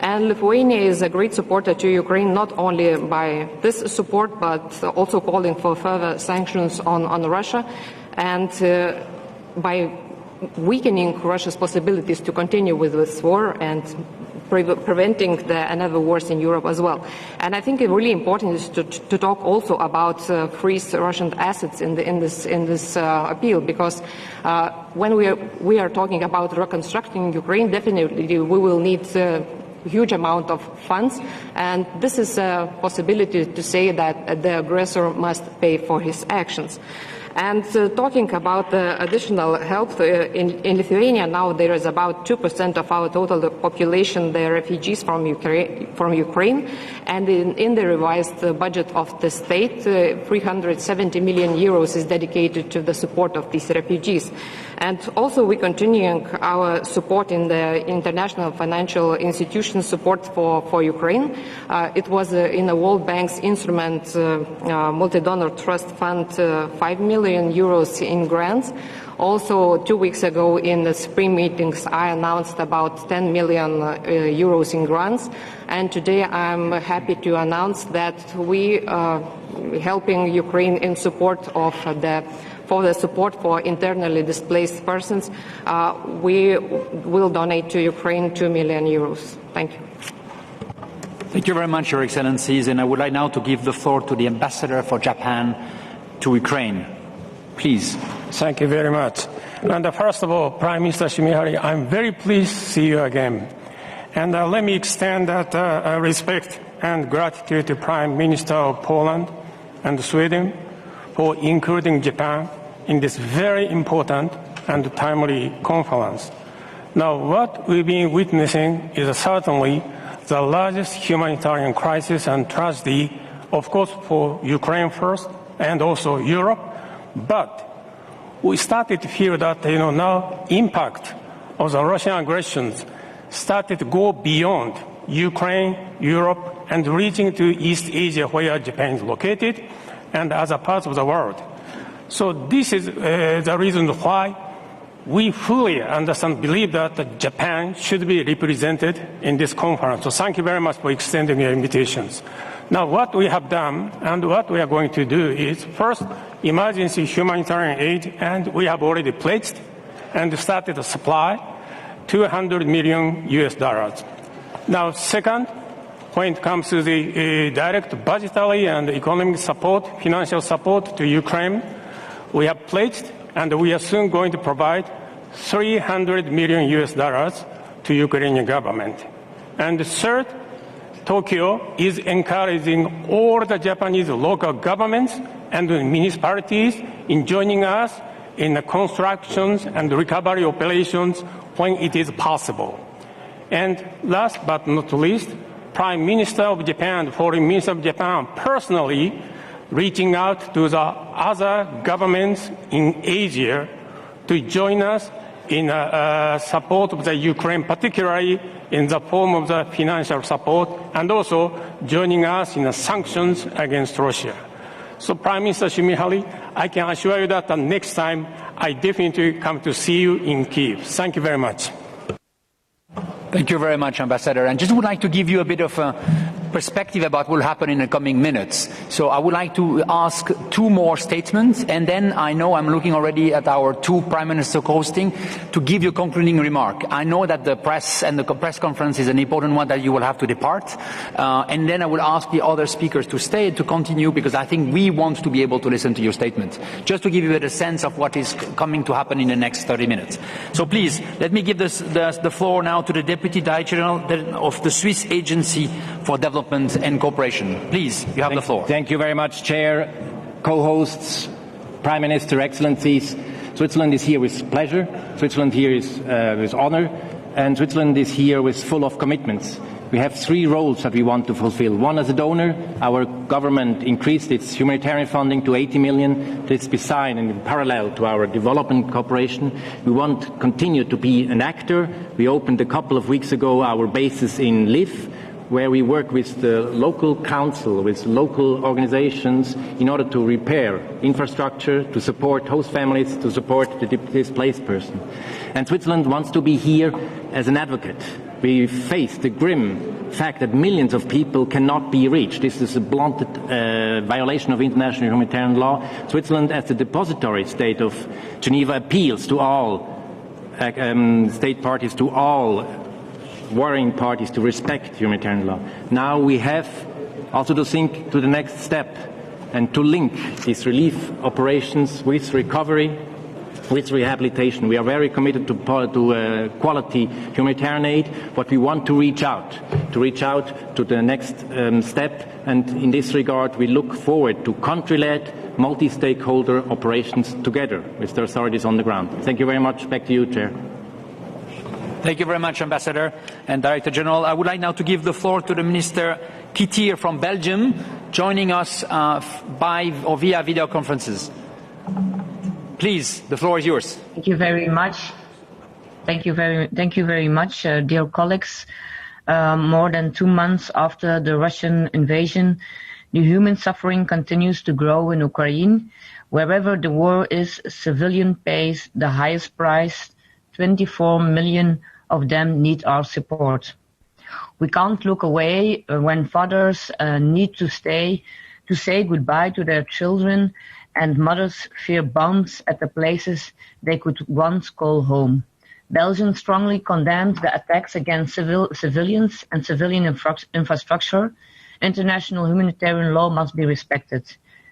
H: And Lithuania is a great supporter to Ukraine, not only by this support, but also calling for further sanctions on Russia, and by weakening Russia's possibilities to continue with this war and preventing another wars in Europe as well. And I think it's really important is to talk also about freeze Russian assets in this appeal, because when we are talking about reconstructing Ukraine, definitely we will need huge amount of funds, and this is a possibility to say that the aggressor must pay for his actions. And talking about the additional help in Lithuania, now there is about 2% of our total population, the refugees from Ukraine, and in the revised budget of the state, 370 million euros is dedicated to the support of these refugees. And also we're continuing our support in the international financial institution support for Ukraine. It was in the World Bank's instrument, multi-donor trust fund, 5 million euros in grants. Also, 2 weeks ago in the spring meetings, I announced about 10 million euros in grants. And today I'm happy to announce that we are helping Ukraine in support of for the support for internally displaced persons. We will donate to Ukraine 2 million euros. Thank you.
B: Thank you very much, Your Excellencies. And I would like now to give the floor to the Ambassador for Japan to Ukraine. Please.
I: Thank you very much. And first of all, Prime Minister Shimihari, I'm very pleased to see you again. And let me extend that respect and gratitude to Prime Minister of Poland and Sweden for including Japan in this very important and timely conference. Now, what we've been witnessing is certainly the largest humanitarian crisis and tragedy, of course, for Ukraine first and also Europe. But we started to feel that, now impact of the Russian aggressions started to go beyond Ukraine, Europe, and reaching to East Asia, where Japan is located, and other parts of the world. So this is the reason why we fully understand, believe that Japan should be represented in this conference. So thank you very much for extending your invitations. Now, what we have done and what we are going to do is, first, emergency humanitarian aid, and we have already pledged and started to supply $200 million. Now, second, when it comes to the direct budgetary and economic support, financial support to Ukraine, we have pledged and we are soon going to provide $300 million to Ukrainian government. And third, Tokyo is encouraging all the Japanese local governments and municipalities in joining us in the constructions and recovery operations when it is possible. And last but not least, Prime Minister of Japan, Foreign Minister of Japan personally reaching out to the other governments in Asia to join us in support of the Ukraine, particularly in the form of the financial support, and also joining us in the sanctions against Russia. So Prime Minister Shimihari, I can assure you that the next time I definitely come to see you in Kyiv. Thank you very much.
B: Thank you very much, Ambassador. And just would like to give you a bit of perspective about what will happen in the coming minutes. So I would like to ask two more statements, and then I know I'm looking already at our two Prime Minister hosting to give you a concluding remark. I know that the press and the press conference is an important one that you will have to depart, and then I will ask the other speakers to stay to continue, because I think we want to be able to listen to your statement, just to give you a sense of what is coming to happen in the next 30 minutes. So please, let me give the floor now to the Deputy Director General of the Swiss Agency for Development and Cooperation. Please, you have the floor.
J: Thank you very much, Chair, co-hosts, Prime Minister, Excellencies. Switzerland is here with pleasure. Switzerland here is with honor. And Switzerland is here with full of commitments. We have three roles that we want to fulfill. One, as a donor, our government increased its humanitarian funding to 80 million. This beside and in parallel to our development cooperation. We want to continue to be an actor. We opened a couple of weeks ago our bases in Lviv, where we work with the local council, with local organizations, in order to repair infrastructure, to support host families, to support the displaced person. And Switzerland wants to be here as an advocate. We face the grim fact that millions of people cannot be reached. This is a blunt violation of international humanitarian law. Switzerland, as the depository state of Geneva, appeals to all state parties, to all warring parties to respect humanitarian law. Now we have also to think to the next step and to link these relief operations with recovery, with rehabilitation. We are very committed to quality humanitarian aid, but we want to reach out to the next step. And in this regard, we look forward to country-led, multi-stakeholder operations together with the authorities on the ground. Thank you very much. Back to you, Chair.
B: Thank you very much, Ambassador and Director General. I would like now to give the floor to the Minister Kittier from Belgium, joining us by or via video conferences. Please, the floor is yours.
K: Thank you very much. Thank you very much, dear colleagues. More than 2 months after the Russian invasion, the human suffering continues to grow in Ukraine. Wherever the war is, civilian pays the highest price. 24 million of them need our support. We can't look away when fathers need to say goodbye to their children, and mothers fear bombs at the places they could once call home. Belgium strongly condemned the attacks against civilians and civilian infrastructure. International humanitarian law must be respected.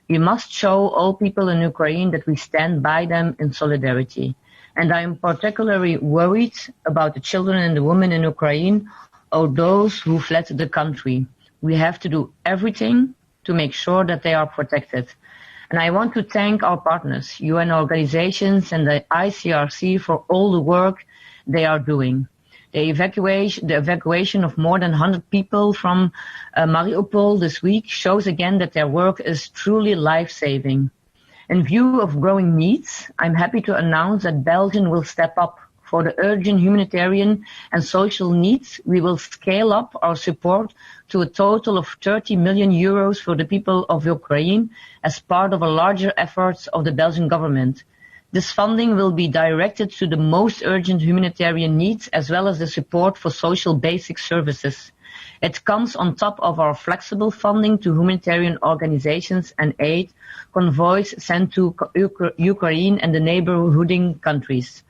K: We must show all people in Ukraine that we stand by them in solidarity. And I am particularly worried about the children and the women in Ukraine, or those who fled the country. We have to do everything to make sure that they are protected. And I want to thank our partners, UN organizations and the Icrc, for all the work they are doing. The evacuation of more than 100 people from Mariupol this week shows again that their work is truly life-saving. In view of growing needs, I'm happy to announce that Belgium will step up. For the urgent humanitarian and social needs, we will scale up our support to a total of 30 million euros for the people of Ukraine as part of a larger effort of the Belgian government. This funding will be directed to the most urgent humanitarian needs, as well as the support for social basic services. It comes on top of our flexible funding to humanitarian organizations and aid convoys sent to Ukraine and the neighboring countries.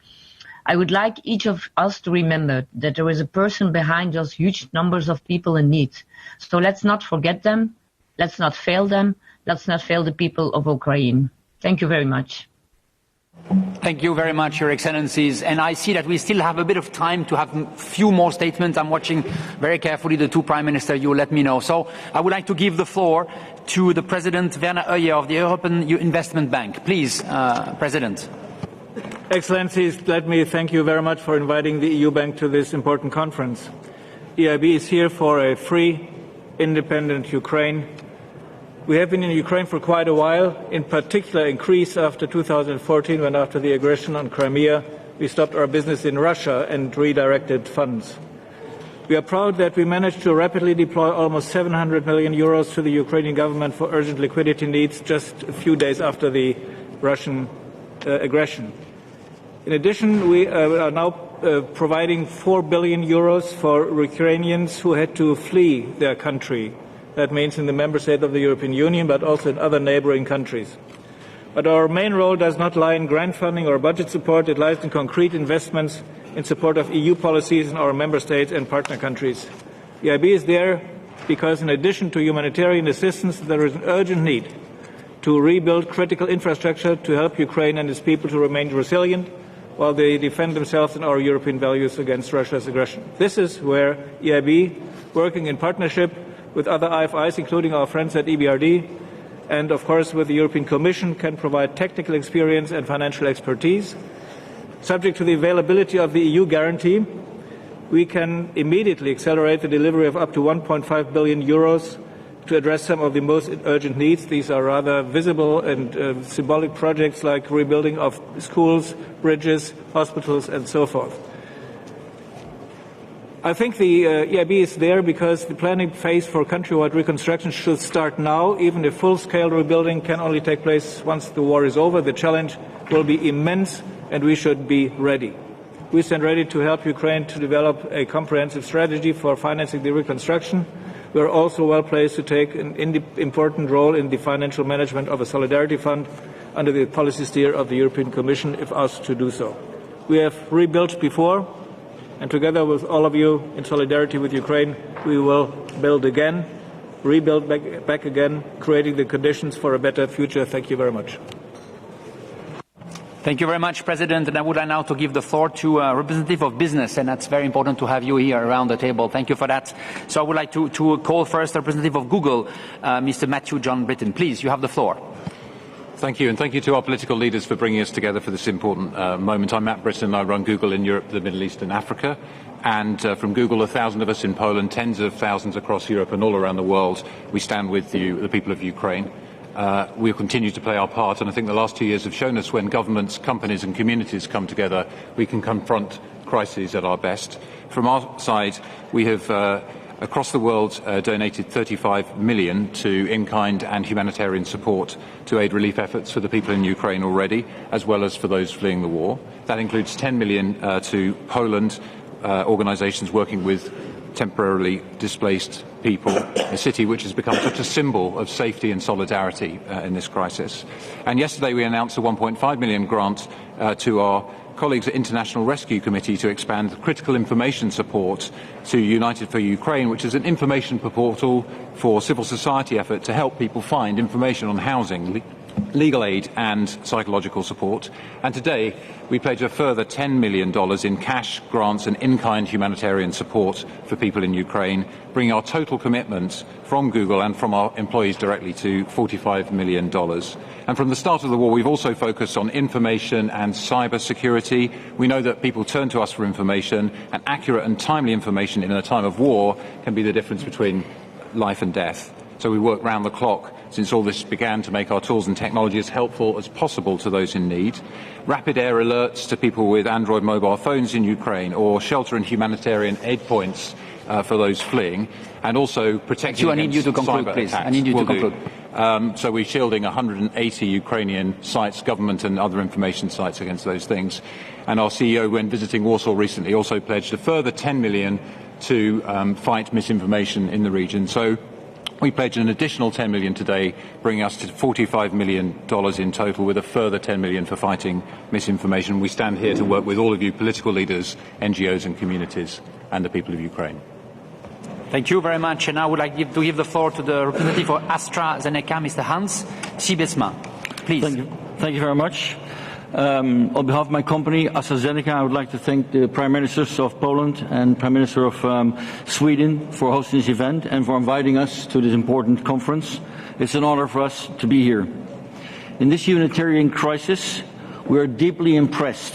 K: I would like each of us to remember that there is a person behind those huge numbers of people in need. So let's not forget them, let's not fail them, let's not fail the people of Ukraine. Thank you very much.
B: Thank you very much, Your Excellencies. And I see that we still have a bit of time to have a few more statements. I'm watching very carefully the two Prime Ministers. You will let me know. So I would like to give the floor to the President Werner Hoyer of the European Investment Bank. Please, President.
L: Excellencies, let me thank you very much for inviting the EU Bank to this important conference. EIB is here for a free, independent Ukraine. We have been in Ukraine for quite a while, in particular in Greece after 2014, when after the aggression on Crimea, we stopped our business in Russia and redirected funds. We are proud that we managed to rapidly deploy almost 700 million euros to the Ukrainian government for urgent liquidity needs just a few days after the Russian aggression. In addition, we are now providing 4 billion euros for Ukrainians who had to flee their country. That means in the member state of the European Union, but also in other neighboring countries. But our main role does not lie in grant funding or budget support. It lies in concrete investments in support of EU policies in our member states and partner countries. The EIB is there because in addition to humanitarian assistance, there is an urgent need to rebuild critical infrastructure to help Ukraine and its people to remain resilient while they defend themselves and our European values against Russia's aggression. This is where EIB, working in partnership with other IFIs, including our friends at EBRD, and of course with the European Commission, can provide technical experience and financial expertise. Subject to the availability of the EU guarantee, we can immediately accelerate the delivery of up to 1.5 billion euros to address some of the most urgent needs. These are rather visible and symbolic projects like rebuilding of schools, bridges, hospitals, and so forth. I think the EIB is there because the planning phase for countrywide reconstruction should start now, even if full-scale rebuilding can only take place once the war is over. The challenge will be immense, and we should be ready. We stand ready to help Ukraine to develop a comprehensive strategy for financing the reconstruction. We are also well placed to take an important role in the financial management of a solidarity fund under the policy steer of the European Commission, if asked to do so. We have rebuilt before, and together with all of you in solidarity with Ukraine, we will build again, rebuild back again, creating the conditions for a better future. Thank you very much.
B: Thank you very much, President. And I would like now to give the floor to a representative of business, and that's very important to have you here around the table. Thank you for that. So I would like to call first the representative of Google, Mr. Matthew John Britton. Please, you have the floor.
M: Thank you, and thank you to our political leaders for bringing us together for this important moment. I'm Matt Britton. I run Google in Europe, the Middle East and Africa. And from Google, 1,000 of us in Poland, tens of thousands across Europe and all around the world, we stand with you, the people of Ukraine. We'll continue to play our part, and I think the last 2 years have shown us when governments, companies and communities come together, we can confront crises at our best. From our side, we have across the world donated 35 million to in-kind and humanitarian support to aid relief efforts for the people in Ukraine already, as well as for those fleeing the war. That includes 10 million to Poland, organisations working with temporarily displaced people, a city which has become such a symbol of safety and solidarity in this crisis. And yesterday we announced a 1.5 million grant to our colleagues at International Rescue Committee to expand critical information support to United for Ukraine, which is an information portal for civil society effort to help people find information on housing, legal aid and psychological support. And today we pledge a further $10 million in cash, grants and in-kind humanitarian support for people in Ukraine, bringing our total commitment from Google and from our employees directly to $45 million. And from the start of the war, we've also focused on information and cyber security. We know that people turn to us for information, and accurate and timely information in a time of war can be the difference between life and death. So we work round the clock since all this began to make our tools and technology as helpful as possible to those in need. Rapid air alerts to people with Android mobile phones in Ukraine, or shelter and humanitarian aid points for those fleeing, and also protecting against cyber attacks. I need you to conclude, please. I need you to conclude. So we're shielding 180 Ukrainian sites, government and other information sites against those things. And our CEO, when visiting Warsaw recently, also pledged a further 10 million to fight misinformation in the region. So we pledged an additional 10 million today, bringing us to $45 million in total, with a further 10 million for fighting misinformation. We stand here to work with all of you, political leaders, NGOs and communities, and the people of Ukraine.
B: Thank you very much. And I would like to give the floor to the representative for AstraZeneca, Mr. Hans Siebesma. Please.
W: Thank you very much.
N: On behalf of my company, AstraZeneca, I would like to thank the Prime Ministers of Poland and Prime Minister of Sweden for hosting this event and for inviting us to this important conference. It's an honor for us to be here. In this humanitarian crisis, we are deeply impressed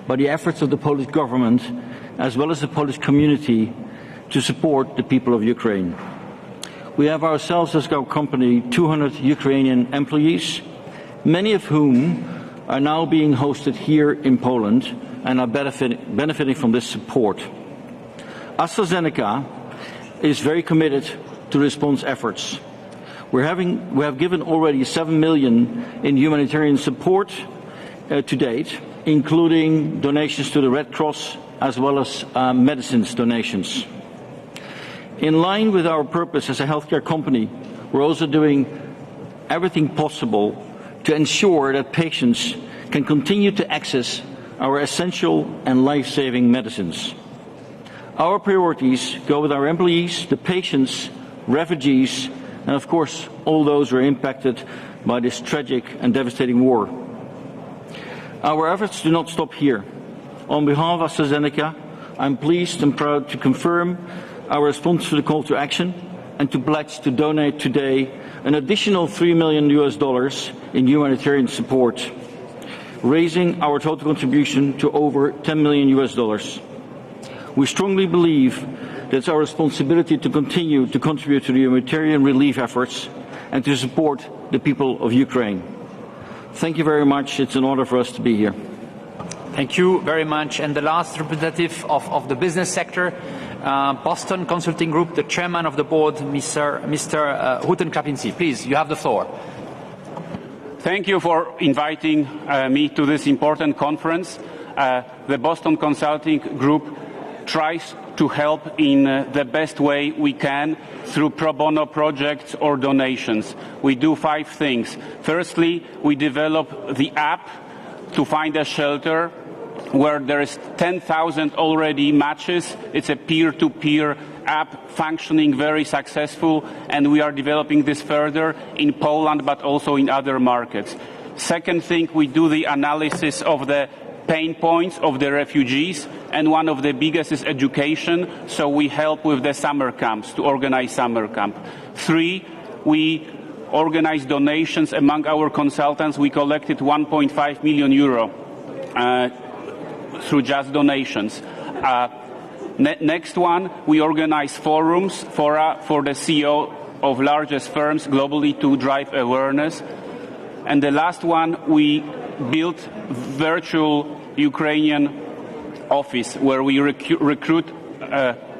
N: by the efforts of the Polish government as well as the Polish community to support the people of Ukraine. We have ourselves as our company 200 Ukrainian employees, many of whom are now being hosted here in Poland and are benefiting from this support. AstraZeneca is very committed to response efforts. We have given already 7 million in humanitarian support to date, including donations to the Red Cross as well as medicines donations. In line with our purpose as a healthcare company, we're also doing everything possible to ensure that patients can continue to access our essential and life-saving medicines. Our priorities go with our employees, the patients, refugees, and of course all those who are impacted by this tragic and devastating war. Our efforts do not stop here. On behalf of AstraZeneca, I'm pleased and proud to confirm our response to the call to action and to pledge to donate today an additional $3 million in humanitarian support, raising our total contribution to over $10 million. We strongly believe that it's our responsibility to continue to contribute to the humanitarian relief efforts and to support the people of Ukraine. Thank you very much. It's an honor for us to be here.
B: Thank you very much. And the last representative of the business sector, Boston Consulting Group, the chairman of the board, Mr. Hutten-Klapinski. Please, you have the floor.
O: Thank you for inviting me to this important conference. The Boston Consulting Group tries to help in the best way we can through pro bono projects or donations. We do 5 things. Firstly, we develop the app to find a shelter where there is 10,000 already matches. It's a peer-to-peer app functioning very successful, and we are developing this further in Poland but also in other markets. Second thing, we do the analysis of the pain points of the refugees, and one of the biggest is education, so we help with the summer camps, to organize summer camp. 3, we organize donations among our consultants. We collected 1.5 million euro through just donations. Next one, we organize forums for the CEO of largest firms globally to drive awareness. And the last one, we built virtual Ukrainian office where we recruit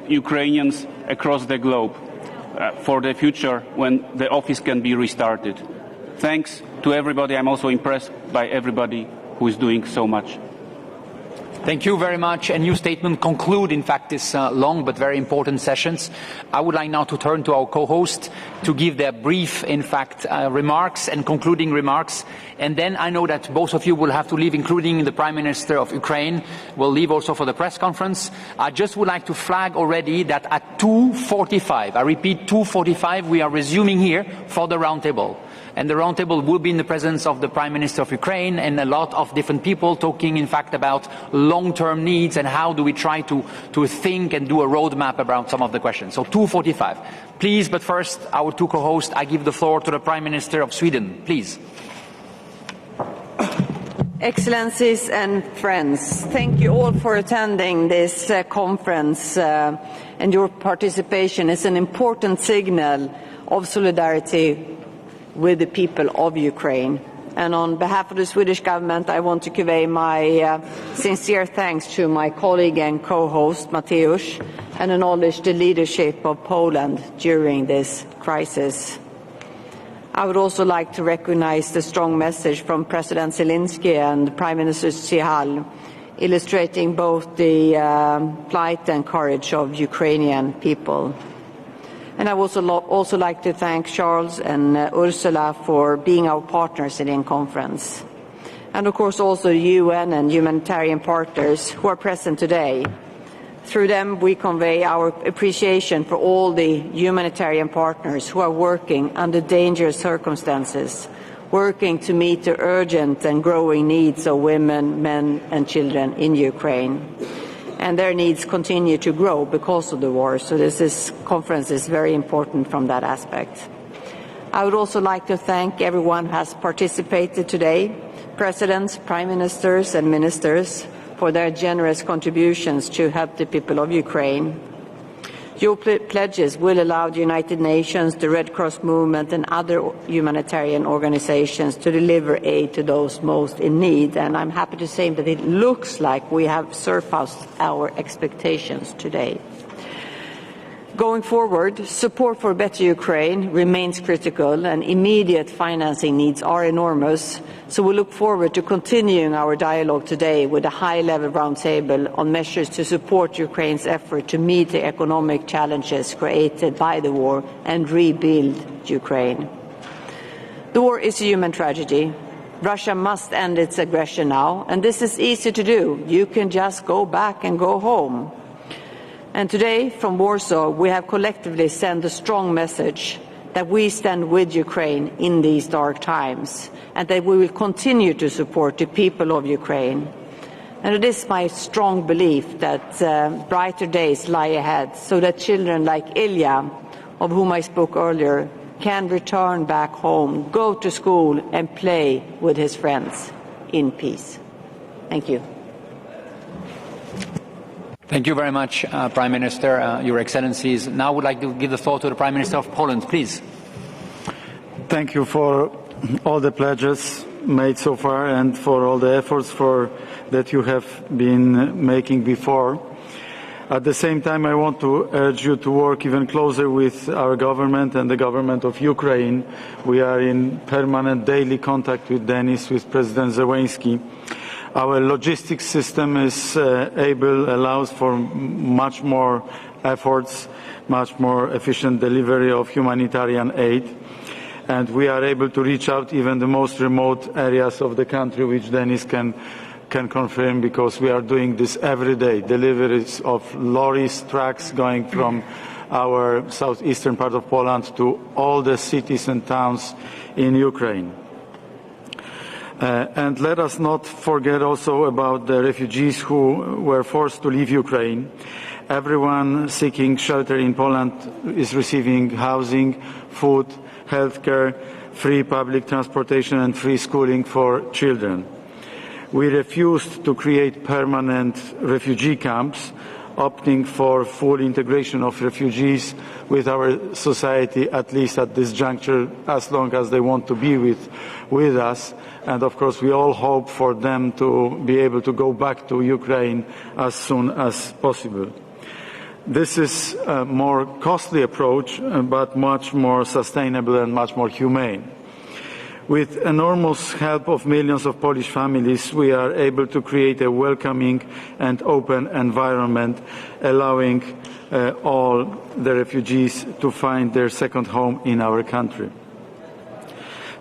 O: Ukrainians across the globe for the future when the office can be restarted. Thanks to everybody. I'm also impressed by everybody who is doing so much.
B: Thank you very much. And your statement conclude, in fact, this long but very important sessions. I would like now to turn to our co-host to give their brief, in fact, remarks and concluding remarks. And then I know that both of you will have to leave, including the Prime Minister of Ukraine will leave also for the press conference. I just would like to flag already that at 2:45, I repeat 2:45, we are resuming here for the roundtable. And the roundtable will be in the presence of the Prime Minister of Ukraine and a lot of different people talking, in fact, about long-term needs and how do we try to think and do a roadmap around some of the questions. So 2:45. Please, but first, our 2 co-hosts, I give the floor to the Prime Minister of Sweden. Please.
W: Excellencies and friends, thank you all for attending this conference and your participation is an important signal of solidarity with the people of Ukraine. And on behalf of the Swedish government, I want to convey my sincere thanks to my colleague and co-host, Mateusz, and acknowledge the leadership of Poland during this crisis. I would also like to recognize the strong message from President Zelensky and Prime Minister Chihal, illustrating both the plight and courage of Ukrainian people. And I would also like to thank Charles and Ursula for being our partners in the conference. And of course also UN and humanitarian partners who are present today. Through them we convey our appreciation for all the humanitarian partners who are working under dangerous circumstances working to meet the urgent and growing needs of women, men and children in Ukraine. And their needs continue to grow because of the war, so this conference is very important from that aspect. I would also like to thank everyone who has participated today, presidents, prime ministers and ministers, for their generous contributions to help the people of Ukraine. Your pledges will allow the United Nations, the Red Cross movement and other humanitarian organizations to deliver aid to those most in need. And I'm happy to say that it looks like we have surpassed our expectations today. Going forward, support for a better Ukraine remains critical and immediate financing needs are enormous. So we look forward to continuing our dialogue today with a high-level roundtable on measures to support Ukraine's effort to meet the economic challenges created by the war and rebuild Ukraine. The war is a human tragedy. Russia must end its aggression now, and this is easy to do. You can just go back and go home. And today, from Warsaw, we have collectively sent a strong message that we stand with Ukraine in these dark times, and that we will continue to support the people of Ukraine. And it is my strong belief that brighter days lie ahead, so that children like Ilya, of whom I spoke earlier, can return back home, go to school and play with his friends in peace. Thank you.
B: Thank you very much, Prime Minister, Your Excellencies. Now I would like to give the floor to the Prime Minister of Poland, please.
C: Thank you for all the pledges made so far and for all the efforts that you have been making before. At the same time, I want to urge you to work even closer with our government and the government of Ukraine. We are in permanent daily contact with Denis, with President Zelensky. Our logistics system allows for much more efforts, much more efficient delivery of humanitarian aid. And we are able to reach out even the most remote areas of the country, which Denis can confirm, because we are doing this every day. Deliveries of lorries, trucks going from our southeastern part of Poland to all the cities and towns in Ukraine. And let us not forget also about the refugees who were forced to leave Ukraine. Everyone seeking shelter in Poland is receiving housing, food, healthcare, free public transportation and free schooling for children. We refused to create permanent refugee camps, opting for full integration of refugees with our society, at least at this juncture, as long as they want to be with us. And of course, we all hope for them to be able to go back to Ukraine as soon as possible. This is a more costly approach, but much more sustainable and much more humane. With enormous help of millions of Polish families, we are able to create a welcoming and open environment, allowing all the refugees to find their second home in our country.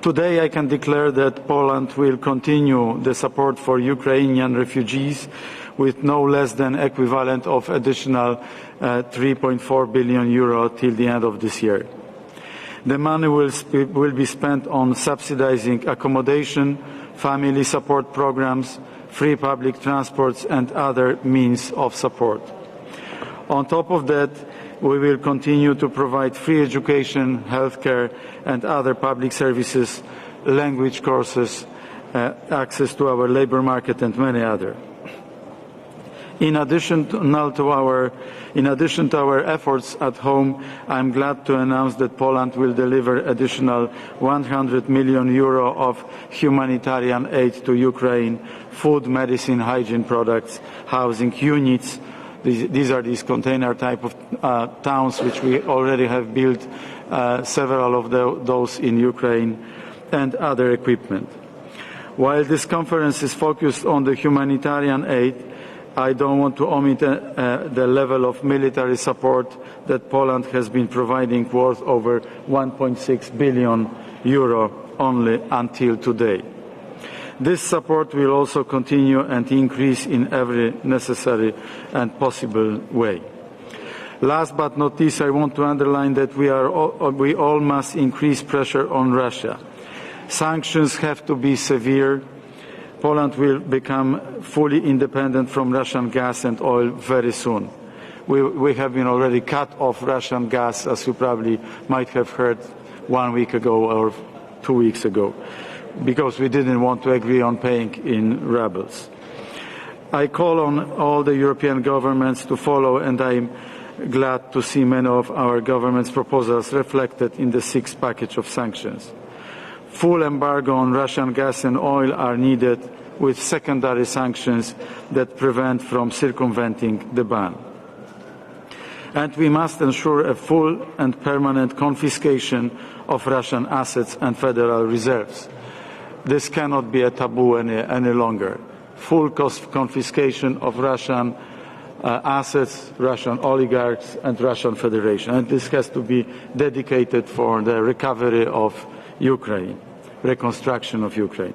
C: Today I can declare that Poland will continue the support for Ukrainian refugees with no less than equivalent of additional 3.4 billion euro till the end of this year. The money will be spent on subsidizing accommodation, family support programs, free public transports and other means of support. On top of that, we will continue to provide free education, healthcare and other public services, language courses, access to our labor market and many others. In addition to our efforts at home, I am glad to announce that Poland will deliver additional 100 million euro of humanitarian aid to Ukraine, food, medicine, hygiene products, housing units. These are these container type of towns which we already have built, several of those in Ukraine, and other equipment. While this conference is focused on the humanitarian aid, I don't want to omit the level of military support that Poland has been providing, worth over 1.6 billion euro only until today. This support will also continue and increase in every necessary and possible way. Last but not least, I want to underline that we all must increase pressure on Russia. Sanctions have to be severe. Poland will become fully independent from Russian gas and oil very soon. We have been already cut off Russian gas, as you probably might have heard 1 week ago or 2 weeks ago, because we didn't want to agree on paying in rubles. I call on all the European governments to follow, and I'm glad to see many of our government's proposals reflected in the sixth package of sanctions. Full embargo on Russian gas and oil are needed, with secondary sanctions that prevent from circumventing the ban. And we must ensure a full and permanent confiscation of Russian assets and federal reserves. This cannot be a taboo any longer. Full confiscation of Russian assets, Russian oligarchs and Russian Federation. And this has to be dedicated for the recovery of Ukraine, reconstruction of Ukraine.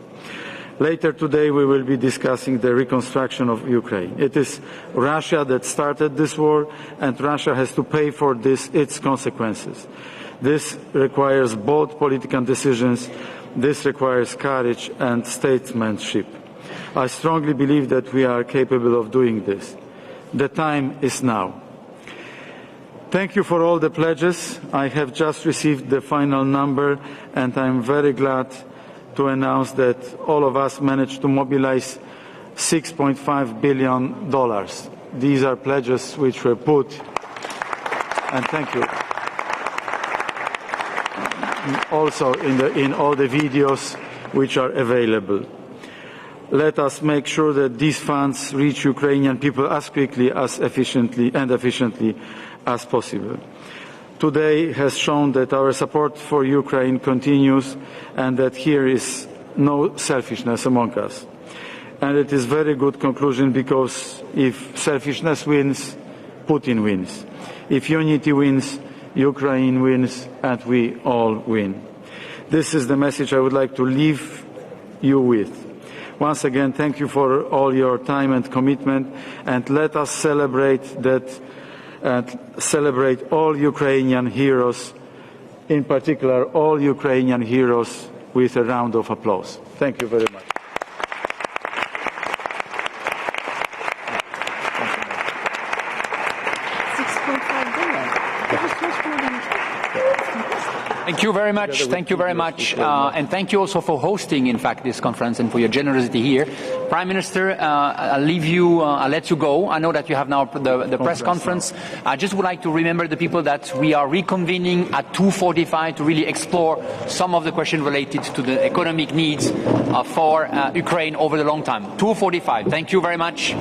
C: Later today we will be discussing the reconstruction of Ukraine. It is Russia that started this war, and Russia has to pay for its consequences. This requires bold political decisions. This requires courage and statesmanship. I strongly believe that we are capable of doing this. The time is now. Thank you for all the pledges. I have just received the final number, and I'm very glad to announce that all of us managed to mobilize $6.5 billion. These are pledges which were put, and thank you, also in all the videos which are available. Let us make sure that these funds reach Ukrainian people as quickly, as efficiently as possible. Today has shown that our support for Ukraine continues, and that here is no selfishness among us. And it is a very good conclusion, because if selfishness wins, Putin wins. If unity wins, Ukraine wins, and we all win. This is the message I would like to leave you with. Once again, thank you for all your time and commitment, and let us celebrate that, and celebrate all Ukrainian heroes, in particular all Ukrainian heroes, with a round of applause. Thank you very much.
B: Thank you very much. Thank you very much. And thank you also for hosting, in fact, this conference, and for your generosity here. Prime Minister, I'll let you go. I know that you have now the press conference. I just would like to remember the people that we are reconvening at 2:45 to really explore some of the questions related to the economic needs for Ukraine over the long time. 2:45. Thank you very much.